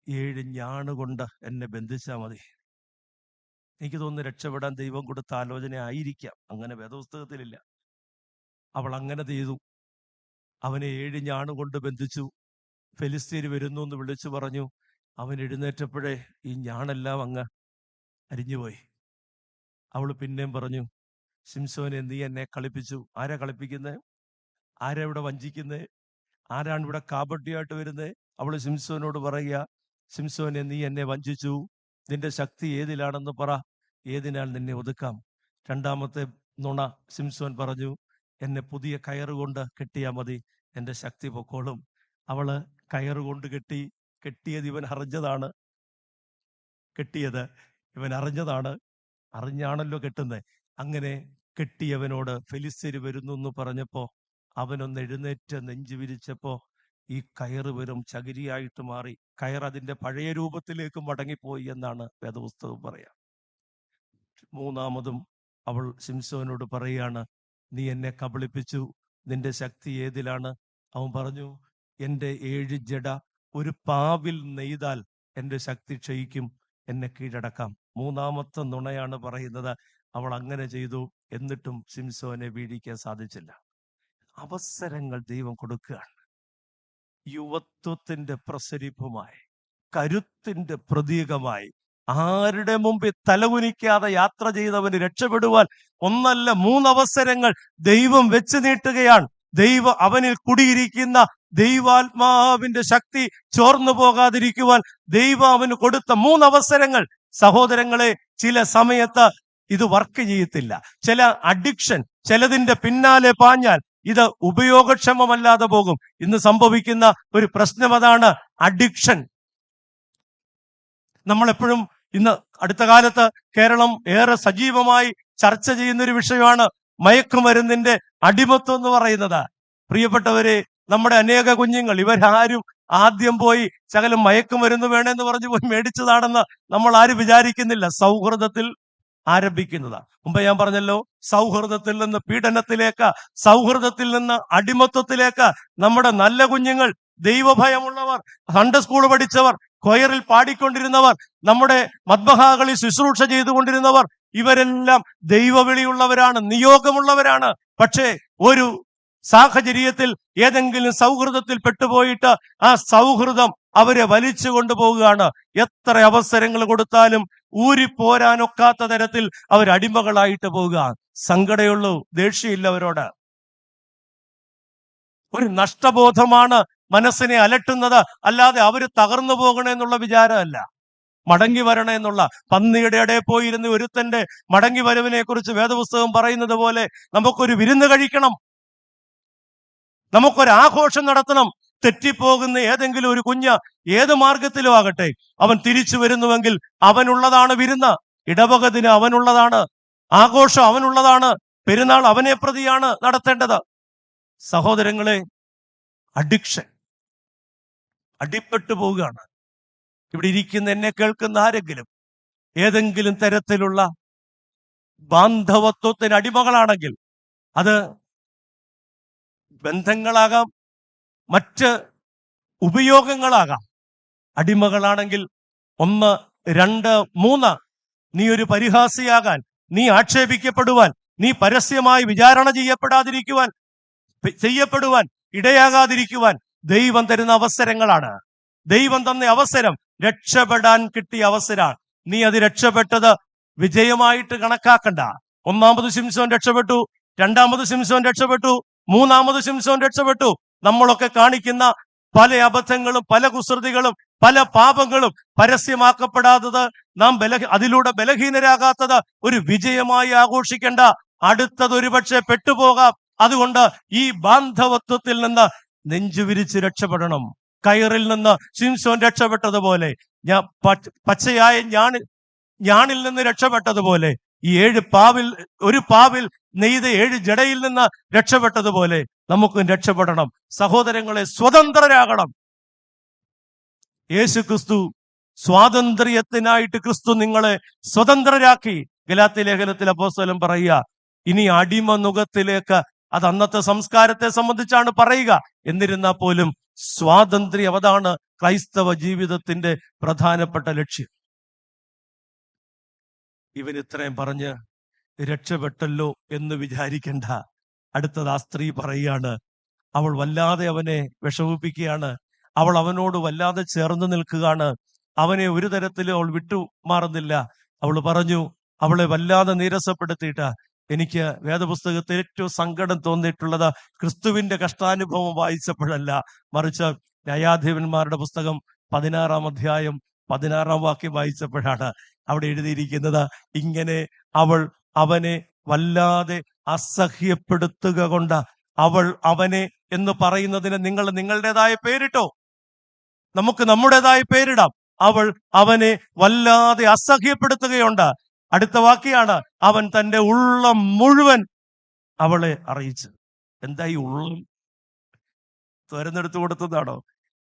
7 ഞാണുകൊണ്ട് എന്നെ ബന്ധിച്ചാൽ മതി. എനിക്ക് തോന്നുന്നു രക്ഷപ്പെടാൻ ദൈവം കൊടുത്ത ആലോചന ആയിരിക്കാം, അങ്ങനെ വേദപുസ്തകത്തിലില്ല. അവൾ അങ്ങനെ ചെയ്തു. അവനെ 7 ഞാണുകൊണ്ട് ബന്ധിച്ചു. ഫെലിസ്ത്യര് വരുന്നു എന്ന് വിളിച്ചു പറഞ്ഞു. അവൻ എഴുന്നേറ്റപ്പോഴേ ഈ ഞാണെല്ലാം അങ്ങ് അരിഞ്ഞുപോയി. അവൾ പിന്നെയും പറഞ്ഞു, ശിംശോനെ, നീ എന്നെ കളിപ്പിച്ചു. ആരാ കളിപ്പിക്കുന്നത്? ആരാ ഇവിടെ വഞ്ചിക്കുന്നത്? ആരാണ് ഇവിടെ കാപട്യമായിട്ട് വരുന്നത്? അവൾ ശിംശോനോട് പറയുക, ശിംശോനെ, നീ എന്നെ വഞ്ചിച്ചു. നിന്റെ ശക്തി ഏതിലാണെന്ന് പറ, ഏതിനാൽ നിന്നെ ഒതുക്കാം. രണ്ടാമത്തെ നുണ ശിംശോൻ പറഞ്ഞു, എന്നെ പുതിയ കയറുകൊണ്ട് കെട്ടിയാൽ മതി, എൻ്റെ ശക്തി പൊക്കോളും. അവള് കയറുകൊണ്ട് കെട്ടിയത് ഇവൻ അറിഞ്ഞതാണ്. ഇവൻ അറിഞ്ഞാണല്ലോ കെട്ടുന്നത്. അങ്ങനെ കെട്ടിയവനോട് ഫെലിസ്ത്യര് വരുന്നു എന്ന് പറഞ്ഞപ്പോ അവനൊന്ന് എഴുന്നേറ്റ് നെഞ്ചു വിരിച്ചപ്പോ ഈ കയറ് വെറും ചകിരിയായിട്ട് മാറി. കയർ അതിന്റെ പഴയ രൂപത്തിലേക്ക് മടങ്ങിപ്പോയി എന്നാണ് വേദപുസ്തകം പറയാം. മൂന്നാമതും അവൾ ശിംശോനോട് പറയാണ്, നീ എന്നെ കബളിപ്പിച്ചു, നിന്റെ ശക്തി ഏതിലാണ്? അവൻ പറഞ്ഞു, എൻ്റെ 7 ജഡ ഒരു പാവിൽ നെയ്താൽ എൻ്റെ ശക്തി ക്ഷയിക്കും, എന്നെ കീഴടക്കാം. മൂന്നാമത്തെ നുണയാണ് പറയുന്നത്. അവൾ അങ്ങനെ ചെയ്തു, എന്നിട്ടും ശിംശോനെ വീഴിക്കാൻ സാധിച്ചില്ല. അവസരങ്ങൾ ദൈവം കൊടുക്കുകയാണ്. യുവത്വത്തിന്റെ പ്രസരിപ്പുമായി, കരുത്തിന്റെ പ്രതീകമായി, ആരുടെ മുമ്പിൽ തലകുനിക്കാതെ യാത്ര ചെയ്തവന് രക്ഷപ്പെടുവാൻ 1 അല്ല 3 അവസരങ്ങൾ ദൈവം വെച്ച് നീട്ടുകയാണ്. അവനിൽ കുടിയിരിക്കുന്ന ദൈവാത്മാവിന്റെ ശക്തി ചോർന്നു പോകാതിരിക്കുവാൻ ദൈവം അവന് കൊടുത്ത 3 അവസരങ്ങൾ. സഹോദരങ്ങളെ, ചില സമയത്ത് ഇത് വർക്ക് ചെയ്യത്തില്ല. ചില അഡിക്ഷൻ, ചിലതിന്റെ പിന്നാലെ പാഞ്ഞാൽ ഇത് ഉപയോഗക്ഷമമല്ലാതെ പോകും. ഇന്ന് സംഭവിക്കുന്ന ഒരു പ്രശ്നം അതാണ്, അഡിക്ഷൻ. നമ്മളെപ്പോഴും ഇന്ന് അടുത്ത കാലത്ത് കേരളം ഏറെ സജീവമായി ചർച്ച ചെയ്യുന്ന ഒരു വിഷയമാണ് മയക്കുമരുന്നിന്റെ അടിമത്വം എന്ന് പറയുന്നത്. പ്രിയപ്പെട്ടവരെ, നമ്മുടെ അനേക കുഞ്ഞുങ്ങൾ ഇവരാരും ആദ്യം പോയി ശകലം മയക്കുമരുന്ന് വേണമെന്ന് പറഞ്ഞു പോയി മേടിച്ചതാണെന്ന് നമ്മൾ ആരും വിചാരിക്കുന്നില്ല. സൗഹൃദത്തിൽ ആരംഭിക്കുന്നതാണ്. മുമ്പ് ഞാൻ പറഞ്ഞല്ലോ, സൗഹൃദത്തിൽ നിന്ന് പീഡനത്തിലേക്ക്, സൗഹൃദത്തിൽ നിന്ന് അടിമത്വത്തിലേക്ക് നമ്മുടെ നല്ല കുഞ്ഞുങ്ങൾ, ദൈവഭയമുള്ളവർ, സൺഡേ സ്കൂൾ പഠിച്ചവർ, കൊയറിൽ പാടിക്കൊണ്ടിരുന്നവർ, നമ്മുടെ മദ്ബഹാകളിൽ ശുശ്രൂഷ ചെയ്തുകൊണ്ടിരുന്നവർ, ഇവരെല്ലാം ദൈവവിളിയുള്ളവരാണ്, നിയോഗമുള്ളവരാണ്. പക്ഷേ ഒരു സാഹചര്യത്തിൽ ഏതെങ്കിലും സൗഹൃദത്തിൽ പെട്ടുപോയിട്ട് ആ സൗഹൃദം അവരെ വലിച്ചു കൊണ്ടുപോവുകയാണ്. എത്ര അവസരങ്ങൾ കൊടുത്താലും ഊരിപ്പോരാനൊക്കാത്ത തരത്തിൽ അവരടിമകളായിട്ട് പോവുക. സങ്കടമുള്ളൂ, ദേഷ്യമില്ല അവരോട്. ഒരു നഷ്ടബോധമാണ് മനസ്സിനെ അലട്ടുന്നത്, അല്ലാതെ അവര് തകർന്നു പോകണമെന്നുള്ള വിചാരമല്ല. മടങ്ങി വരണേ എന്നുള്ള, പന്നിയുടെ ഇടയിൽ പോയിരുന്ന ഒരുത്തന്റെ മടങ്ങി വരവിനെ കുറിച്ച് വേദപുസ്തകം പറയുന്നത് പോലെ നമുക്കൊരു വിരുന്ന് കഴിക്കണം, നമുക്കൊരാഘോഷം നടത്തണം. തെറ്റിപ്പോകുന്ന ഏതെങ്കിലും ഒരു കുഞ്ഞ് ഏത് മാർഗത്തിലും ആകട്ടെ, അവൻ തിരിച്ചു വരുന്നുവെങ്കിൽ അവനുള്ളതാണ് വിരുന്ന്, ഇടവകത്തിന് അവനുള്ളതാണ്, ആഘോഷം അവനുള്ളതാണ്, പെരുന്നാൾ അവനെ പ്രതിയാണ് നടത്തേണ്ടത്. സഹോദരങ്ങളെ, അഡിക്ഷൻ, അടിപ്പെട്ടു പോവുകയാണ്. ഇവിടെ ഇരിക്കുന്ന, എന്നെ കേൾക്കുന്ന ആരെങ്കിലും ഏതെങ്കിലും തരത്തിലുള്ള ബാന്ധവത്വത്തിന് അടിമകളാണെങ്കിൽ, അത് ബന്ധങ്ങളാകാം, മറ്റ് ഉപയോഗങ്ങളാകാം. അടിമകളാണെങ്കിൽ 1, 2, 3 നീ ഒരു പരിഹാസിയാകാൻ, നീ ആക്ഷേപിക്കപ്പെടുവാൻ, നീ പരസ്യമായി വിചാരണ ചെയ്യപ്പെടുവാൻ ഇടയാകാതിരിക്കുവാൻ ദൈവം തരുന്ന അവസരങ്ങളാണ്. ദൈവം തന്ന അവസരം രക്ഷപ്പെടാൻ കിട്ടിയ അവസരമാണ്. നീ അത് രക്ഷപ്പെട്ടത് വിജയമായിട്ട് കണക്കാക്കണ്ട. 1ാമത് ശിംശോൻ രക്ഷപ്പെട്ടു, 2ാമത് ശിംശോൻ രക്ഷപ്പെട്ടു, 3ാമത് ശിംശോൻ രക്ഷപ്പെട്ടു. നമ്മളൊക്കെ കാണിക്കുന്ന പല അബദ്ധങ്ങളും, പല കുസൃതികളും, പല പാപങ്ങളും പരസ്യമാക്കപ്പെടാത്തത്, നാം അതിലൂടെ ബലഹീനരാകാത്തത് ഒരു വിജയമായി ആഘോഷിക്കേണ്ട. അടുത്തത് ഒരുപക്ഷെ പെട്ടുപോകാം. അതുകൊണ്ട് ഈ ബാന്ധവത്വത്തിൽ നിന്ന് നെഞ്ചുവിരിച്ച് രക്ഷപ്പെടണം. കയറിൽ നിന്ന് ശിംശോൻ രക്ഷപ്പെട്ടതുപോലെ, പച്ചയായ ഞാണിൽ നിന്ന് രക്ഷപ്പെട്ടതുപോലെ, ഈ ഒരു പാവിൽ നെയ്ത 7 ജടയിൽ നിന്ന് രക്ഷപ്പെട്ടതുപോലെ നമുക്കും രക്ഷപ്പെടണം. സഹോദരങ്ങളെ, സ്വതന്ത്രരാകണം. യേശു ക്രിസ്തു സ്വാതന്ത്ര്യത്തിനായിട്ട് ക്രിസ്തു നിങ്ങളെ സ്വതന്ത്രരാക്കി. ഗലാത്യ ലേഖനത്തിൽ അപ്പോസ്തലൻ പറയുക, ഇനി അടിമ നുകത്തിലേക്ക്, അത് അന്നത്തെ സംസ്കാരത്തെ സംബന്ധിച്ചാണ് പറയുക, എന്നിരുന്നാൽ പോലും സ്വാതന്ത്ര്യം. അതാണ് ക്രൈസ്തവ ജീവിതത്തിന്റെ പ്രധാനപ്പെട്ട ലക്ഷ്യം. ഇവൻ ഇത്രയും പറഞ്ഞ് രക്ഷപ്പെട്ടല്ലോ എന്ന് വിചാരിക്കണ്ട. അടുത്തത് ആ സ്ത്രീ പറയുകയാണ്, അവൾ വല്ലാതെ അവനെ വിഷമിപ്പിക്കുകയാണ്. അവൾ അവനോട് വല്ലാതെ ചേർന്ന് നിൽക്കുകയാണ്. അവനെ ഒരു തരത്തിലും അവൾ വിട്ടുമാറുന്നില്ല. അവൾ പറഞ്ഞു, അവളെ വല്ലാതെ നീരസപ്പെടുത്തിയിട്ട്, എനിക്ക് വേദപുസ്തകത്തിൽ ഏറ്റവും സങ്കടം തോന്നിയിട്ടുള്ളത് ക്രിസ്തുവിന്റെ കഷ്ടാനുഭവം വായിച്ചപ്പോഴല്ല, മറിച്ച് ന്യായാധിപന്മാരുടെ പുസ്തകം 16-ാം അധ്യായം 16-ാം വാക്യം വായിച്ചപ്പോഴാണ്. അവിടെ എഴുതിയിരിക്കുന്നത് ഇങ്ങനെ, അവൾ അവനെ വല്ലാതെ അസഹ്യപ്പെടുത്തുക കൊണ്ട്. അവൾ അവനെ എന്ന് പറയുന്നതിന് നിങ്ങൾ നിങ്ങളുടേതായ പേരിട്ടോ, നമുക്ക് നമ്മുടേതായ പേരിടാം. അവൾ അവനെ വല്ലാതെ അസഹ്യപ്പെടുത്തുകയുണ്ട്. അടുത്ത വാക്യാണ്, അവൻ തന്റെ ഉള്ളം മുഴുവൻ അവളെ അറിയിച്ചു. എന്താ ഈ ഉള്ളം? തുരന്നെടുത്തു കൊടുത്തതാണോ?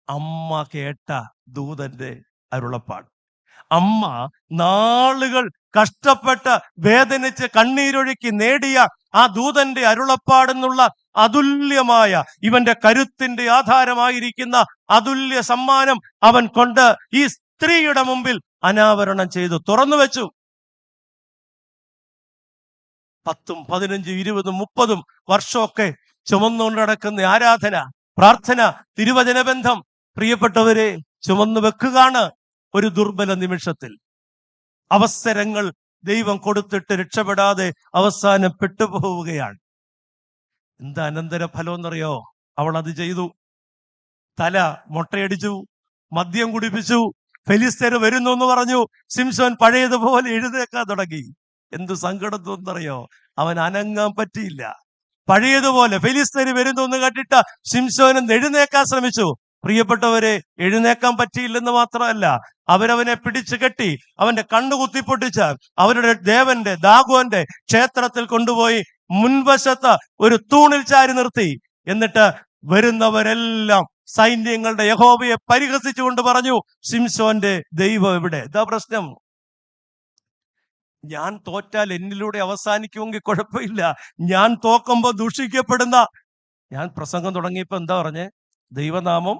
അമ്മ കേട്ട ദൂതന്റെ അരുളപ്പാട്. അമ്മ നാളുകൾ കഷ്ടപ്പെട്ട് വേദനിച്ച് കണ്ണീരൊഴുക്കി നേടിയ ആ ദൂതന്റെ അരുളപ്പാടെന്നുള്ള അതുല്യമായ, ഇവന്റെ കരുത്തിന്റെ ആധാരമായിരിക്കുന്ന അതുല്യ സമ്മാനം അവൻ കൊണ്ട് ഈ സ്ത്രീയുടെ മുമ്പിൽ അനാവരണം ചെയ്തു, തുറന്നു വെച്ചു. 10, 15, 20, 30 വർഷമൊക്കെ ചുമന്നുകൊണ്ട് നടക്കുന്ന ആരാധന, പ്രാർത്ഥന, തിരുവചനബന്ധം പ്രിയപ്പെട്ടവരെ ചുമന്നു വെക്കുകയാണ്. ഒരു ദുർബല നിമിഷത്തിൽ അവസരങ്ങൾ ദൈവം കൊടുത്തിട്ട് രക്ഷപ്പെടാതെ അവസാനം പെട്ടുപോവുകയാണ്. എന്താ അനന്തര ഫലം എന്നറിയോ? അവൾ അത് ചെയ്തു. തല മൊട്ടയടിച്ചു, മദ്യം കുടിപ്പിച്ചു, ഫെലിസ്ത്യര് വരുന്നു എന്ന് പറഞ്ഞു. ശിംശോൻ പഴയതുപോലെ എഴുന്നേക്കാൻ തുടങ്ങി. എന്ത് സങ്കടം തോന്നറിയോ? അവൻ അനങ്ങാൻ പറ്റിയില്ല. പഴയതുപോലെ ഫെലിസ്ത്യര് വരുന്നു എന്ന് കേട്ടിട്ട് ശിംശോൻ എഴുന്നേക്കാൻ ശ്രമിച്ചു. പ്രിയപ്പെട്ടവരെ, എഴുന്നേക്കാൻ പറ്റിയില്ലെന്ന് മാത്രമല്ല, അവരവനെ പിടിച്ചു കെട്ടി അവന്റെ കണ്ണു കുത്തിപ്പൊട്ടിച്ച് അവരുടെ ദേവന്റെ ദാഗോന്റെ ക്ഷേത്രത്തിൽ കൊണ്ടുപോയി മുൻവശത്ത് ഒരു തൂണിൽ ചാരി നിർത്തി. എന്നിട്ട് വരുന്നവരെല്ലാം സൈന്യങ്ങളുടെ യഹോവയെ പരിഹസിച്ചുകൊണ്ട് പറഞ്ഞു, ശിംശോന്റെ ദൈവം എവിടെ? ഇതാ പ്രശ്നം. ഞാൻ തോറ്റാൽ എന്നിലൂടെ അവസാനിക്കുമെങ്കിൽ കുഴപ്പമില്ല, ഞാൻ തോക്കുമ്പോ ദൂഷിക്കപ്പെടുന്ന. ഞാൻ പ്രസംഗം തുടങ്ങിയപ്പോ എന്താ പറഞ്ഞേ? ദൈവനാമം.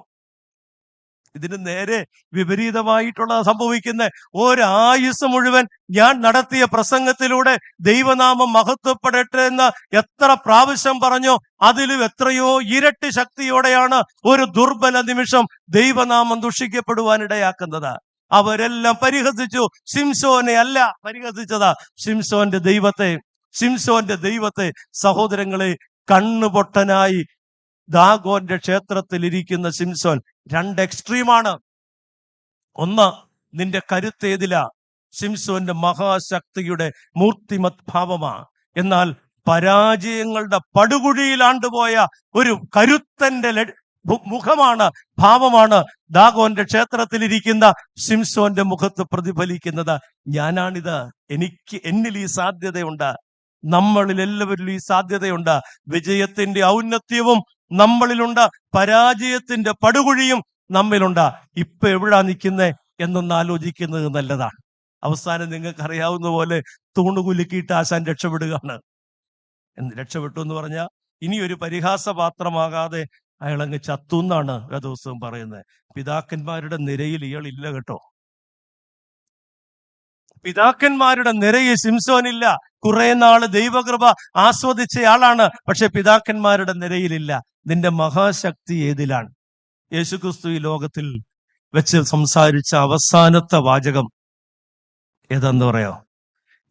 ഇതിന് നേരെ വിപരീതമായിട്ടുള്ള സംഭവിക്കുന്നത്. ഒരായുസ് മുഴുവൻ ഞാൻ നടത്തിയ പ്രസംഗത്തിലൂടെ ദൈവനാമം മഹത്വപ്പെടട്ടെ എന്ന് എത്ര പ്രാവശ്യം പറഞ്ഞോ, അതിലും എത്രയോ ഇരട്ടി ശക്തിയോടെയാണ് ഒരു ദുർബല നിമിഷം ദൈവനാമം ദുഷിക്കപ്പെടുവാനിടയാക്കുന്നത്. അവരെല്ലാം പരിഹസിച്ചു. ശിംശോനെ അല്ല പരിഹസിച്ചത്, ശിംശോന്റെ ദൈവത്തെ. ശിംശോന്റെ ദൈവത്തെ. സഹോദരങ്ങളെ, കണ്ണുപൊട്ടനായി ദാഗോന്റെ ക്ഷേത്രത്തിൽ ഇരിക്കുന്ന ശിംശോൻ 2 എക്സ്ട്രീമാണ്. ഒന്ന്, നിന്റെ കരുത്തേതിലാ? ശിംശോന്റെ മഹാശക്തിയുടെ മൂർത്തിമത് ഭാവമാ. എന്നാൽ പരാജയങ്ങളുടെ പടുകുഴിയിലാണ്ടുപോയ ഒരു കരുത്തന്റെ മുഖമാണ്, ഭാവമാണ് ദാഗോന്റെ ക്ഷേത്രത്തിൽ ഇരിക്കുന്ന ശിംശോന്റെ മുഖത്ത് പ്രതിഫലിക്കുന്നത്. ഞാനാണിത്, എന്നിൽ ഈ സാധ്യതയുണ്ട്, നമ്മളിൽ എല്ലാവരിലും ഈ സാധ്യതയുണ്ട്. വിജയത്തിന്റെ ഔന്നത്യവും നമ്മളിലുണ്ട്, പരാജയത്തിന്റെ പടുകുഴിയും നമ്മിലുണ്ട്. ഇപ്പൊ എവിടാ നിൽക്കുന്നേ എന്നൊന്ന് ആലോചിക്കുന്നത് നല്ലതാണ്. അവസാനം നിങ്ങൾക്ക് അറിയാവുന്ന പോലെ തൂണുകുലുക്കിയിട്ട് ആശാൻ രക്ഷപ്പെടുകയാണ്. രക്ഷപ്പെട്ടു എന്ന് പറഞ്ഞാൽ ഇനി ഒരു പരിഹാസപാത്രമാകാതെ അയാളങ്ങ് ചത്തു എന്നാണ് വേദപുസ്തകം പറയുന്നത്. പിതാക്കന്മാരുടെ നിരയിൽ ഇയാളില്ല കേട്ടോ. പിതാക്കന്മാരുടെ നിരയിൽ ശിംശോനില്ല. കുറെ നാള് ദൈവകൃപ ആസ്വദിച്ചയാളാണ്, പക്ഷെ പിതാക്കന്മാരുടെ നിരയിലില്ല. നിന്റെ മഹാശക്തി ഏതിലാണ്? യേശുക്രിസ്തു ഈ ലോകത്തിൽ വെച്ച് സംസാരിച്ച അവസാനത്തെ വാചകം ഏതാന്ന് പറയാോ?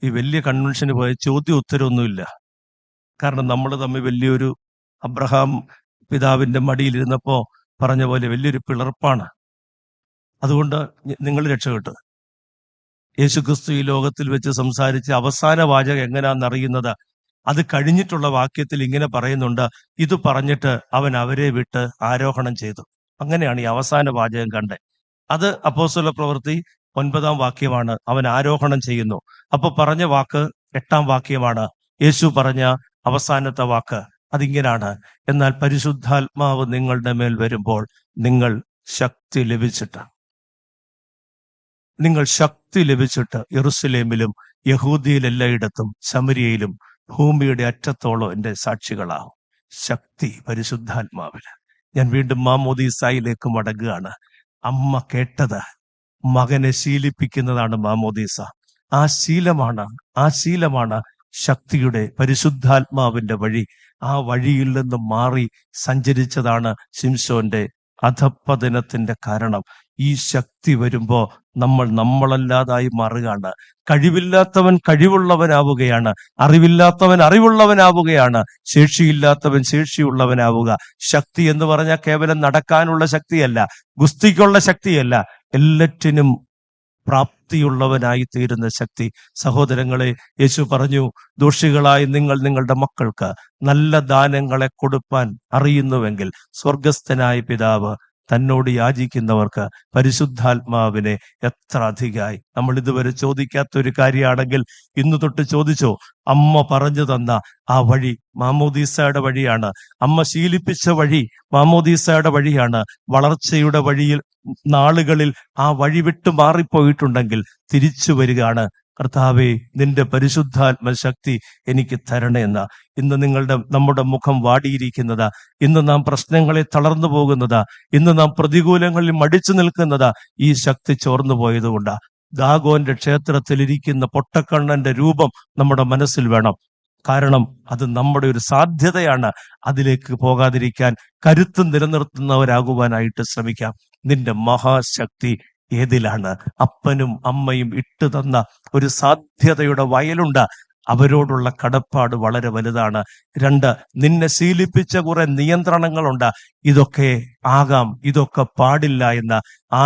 ഈ വലിയ കൺവെൻഷന് പോയ ചോദ്യം ഉത്തരവൊന്നുമില്ല. കാരണം നമ്മൾ തമ്മിൽ വലിയൊരു, അബ്രഹാം പിതാവിന്റെ മടിയിലിരുന്നപ്പോ പറഞ്ഞ പോലെ വലിയൊരു പിളർപ്പാണ്. അതുകൊണ്ട് നിങ്ങൾ രക്ഷപ്പെട്ടു. യേശുക്രിസ്തു ഈ ലോകത്തിൽ വെച്ച് സംസാരിച്ച അവസാന വാചകം എങ്ങനെയാണെന്നറിയുന്നത്? അത് കഴിഞ്ഞിട്ടുള്ള വാക്യത്തിൽ ഇങ്ങനെ പറയുന്നുണ്ട്, ഇത് പറഞ്ഞിട്ട് അവൻ അവരെ വിട്ട് ആരോഹണം ചെയ്തു. അങ്ങനെയാണ് ഈ അവസാന വാചകം കണ്ടേ. അത് അപ്പോസ്തല പ്രവൃത്തി 9-ാം വാക്യമാണ്. അവൻ ആരോഹണം ചെയ്യുന്നു. അപ്പൊ പറഞ്ഞ വാക്ക് 8-ാം വാക്യമാണ്. യേശു പറഞ്ഞ അവസാനത്തെ വാക്ക് അതിങ്ങനാണ്, എന്നാൽ പരിശുദ്ധാത്മാവ് നിങ്ങളുടെ മേൽ വരുമ്പോൾ നിങ്ങൾ ശക്തി ലഭിച്ചിട്ട് യെരൂശലേമിലും യഹൂദിയിലെല്ലായിടത്തും ശമരിയയിലും ഭൂമിയുടെ അറ്റത്തോളം എന്റെ സാക്ഷികളാവും. ശക്തി പരിശുദ്ധാത്മാവില്. ഞാൻ വീണ്ടും മാമോദീസായിലേക്ക് മടങ്ങുകയാണ്. അമ്മ കേട്ടത് മകനെ ശീലിപ്പിക്കുന്നതാണ് മാമോദീസ. ആ ശീലമാണ് ശക്തിയുടെ പരിശുദ്ധാത്മാവിന്റെ വഴി. ആ വഴിയിൽ നിന്ന് മാറി സഞ്ചരിച്ചതാണ് ശിംശോന്റെ അധപ്പതനത്തിന്റെ കാരണം. ഈ ശക്തി വരുമ്പോ നമ്മളല്ലാതായി മാറുകയാണ്. കഴിവില്ലാത്തവൻ കഴിവുള്ളവനാവുകയാണ്, അറിവില്ലാത്തവൻ അറിവുള്ളവനാവുകയാണ്, ശേഷിയില്ലാത്തവൻ ശേഷിയുള്ളവനാവുക. ശക്തി എന്ന് പറഞ്ഞാൽ കേവലം നടക്കാനുള്ള ശക്തിയല്ല, ഗുസ്തിക്കുള്ള ശക്തിയല്ല, എല്ലാറ്റിനും പ്രാപ്തിയുള്ളവനായി തീരുന്ന ശക്തി. സഹോദരങ്ങളെ, യേശു പറഞ്ഞു, ദോഷികളായി നിങ്ങൾ നിങ്ങളുടെ മക്കൾക്ക് നല്ല ദാനങ്ങളെ കൊടുപ്പാൻ അറിയുന്നുവെങ്കിൽ സ്വർഗസ്ഥനായ പിതാവ് തന്നോട് യാചിക്കുന്നവർക്ക് പരിശുദ്ധാത്മാവിനെ എത്ര അധികമായി. നമ്മൾ ഇതുവരെ ചോദിക്കാത്തൊരു കാര്യമാണെങ്കിൽ ഇന്ന് തൊട്ട് ചോദിച്ചോ. അമ്മ പറഞ്ഞു തന്ന ആ വഴി മാമോദീസയുടെ വഴിയാണ്. അമ്മ ശീലിപ്പിച്ച വഴി മാമോദീസയുടെ വഴിയാണ്. വളർച്ചയുടെ വഴിയിൽ നാളുകളിൽ ആ വഴി വിട്ടു മാറിപ്പോയിട്ടുണ്ടെങ്കിൽ തിരിച്ചു വരികയാണ്. കർത്താവേ, നിന്റെ പരിശുദ്ധാത്മ ശക്തി എനിക്ക് തരണേന്ന. ഇന്ന് നമ്മുടെ മുഖം വാടിയിരിക്കുന്നതാ, ഇന്ന് നാം പ്രശ്നങ്ങളെ തളർന്നു പോകുന്നതാ, ഇന്ന് നാം പ്രതികൂലങ്ങളിൽ മടിച്ചു നിൽക്കുന്നതാ ഈ ശക്തി ചോർന്നു പോയതുകൊണ്ടാ. ദാഗോന്റെ ക്ഷേത്രത്തിൽ ഇരിക്കുന്ന പൊട്ടക്കണ്ണന്റെ രൂപം നമ്മുടെ മനസ്സിൽ വേണം. കാരണം അത് നമ്മുടെ ഒരു സാധ്യതയാണ്. അതിലേക്ക് പോകാതിരിക്കാൻ കരുത്ത് നിലനിർത്തുന്നവരാകുവാനായിട്ട് ശ്രമിക്കാം. നിന്റെ മഹാശക്തി ഏതിലാണ്? അപ്പനും അമ്മയും ഇട്ടു തന്ന ഒരു സാധ്യതയുടെ വയലുണ്ട്. അവരോടുള്ള കടപ്പാട് വളരെ വലുതാണ്. 2, നിന്നെ ശീലിപ്പിച്ച കുറെ നിയന്ത്രണങ്ങളുണ്ട്. ഇതൊക്കെ ആകാം, ഇതൊക്കെ പാടില്ല എന്ന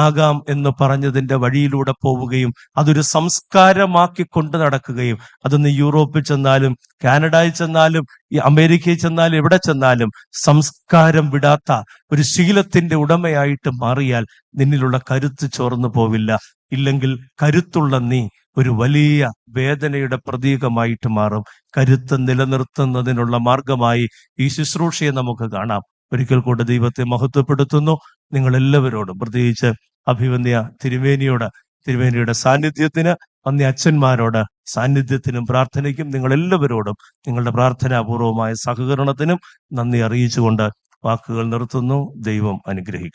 ആകാം എന്ന് പറഞ്ഞതിന്റെ വഴിയിലൂടെ പോവുകയും അതൊരു സംസ്കാരമാക്കി കൊണ്ട് നടക്കുകയും, അതൊന്ന് യൂറോപ്പിൽ ചെന്നാലും കാനഡയിൽ ചെന്നാലും അമേരിക്കയിൽ ചെന്നാലും എവിടെ ചെന്നാലും സംസ്കാരം വിടാത്ത ഒരു ശീലത്തിന്റെ ഉടമയായിട്ട് മാറിയാൽ നിന്നിലുള്ള കരുത്ത് ചോർന്നു പോവില്ല. ഇല്ലെങ്കിൽ കരുത്തുള്ള നീ ഒരു വലിയ വേദനയുടെ പ്രതീകമായിട്ട് മാറും. കരുത്ത് നിലനിർത്തുന്നതിനുള്ള മാർഗമായി ഈ ശുശ്രൂഷയെ നമുക്ക് കാണാം. ഒരിക്കൽ കൂടെ ദൈവത്തെ മഹത്വപ്പെടുത്തുന്നു. നിങ്ങൾ എല്ലാവരോടും, പ്രത്യേകിച്ച് അഭിവന്യ തിരുമേനിയുടെ സാന്നിധ്യത്തിന്, വന്യ അച്ഛന്മാരോട് സാന്നിധ്യത്തിനും പ്രാർത്ഥനയ്ക്കും നിങ്ങൾ എല്ലാവരോടും നിങ്ങളുടെ പ്രാർത്ഥനാപൂർവമായ സഹകരണത്തിനും നന്ദി അറിയിച്ചുകൊണ്ട് വാക്കുകൾ നിർത്തുന്നു. ദൈവം അനുഗ്രഹിക്കും.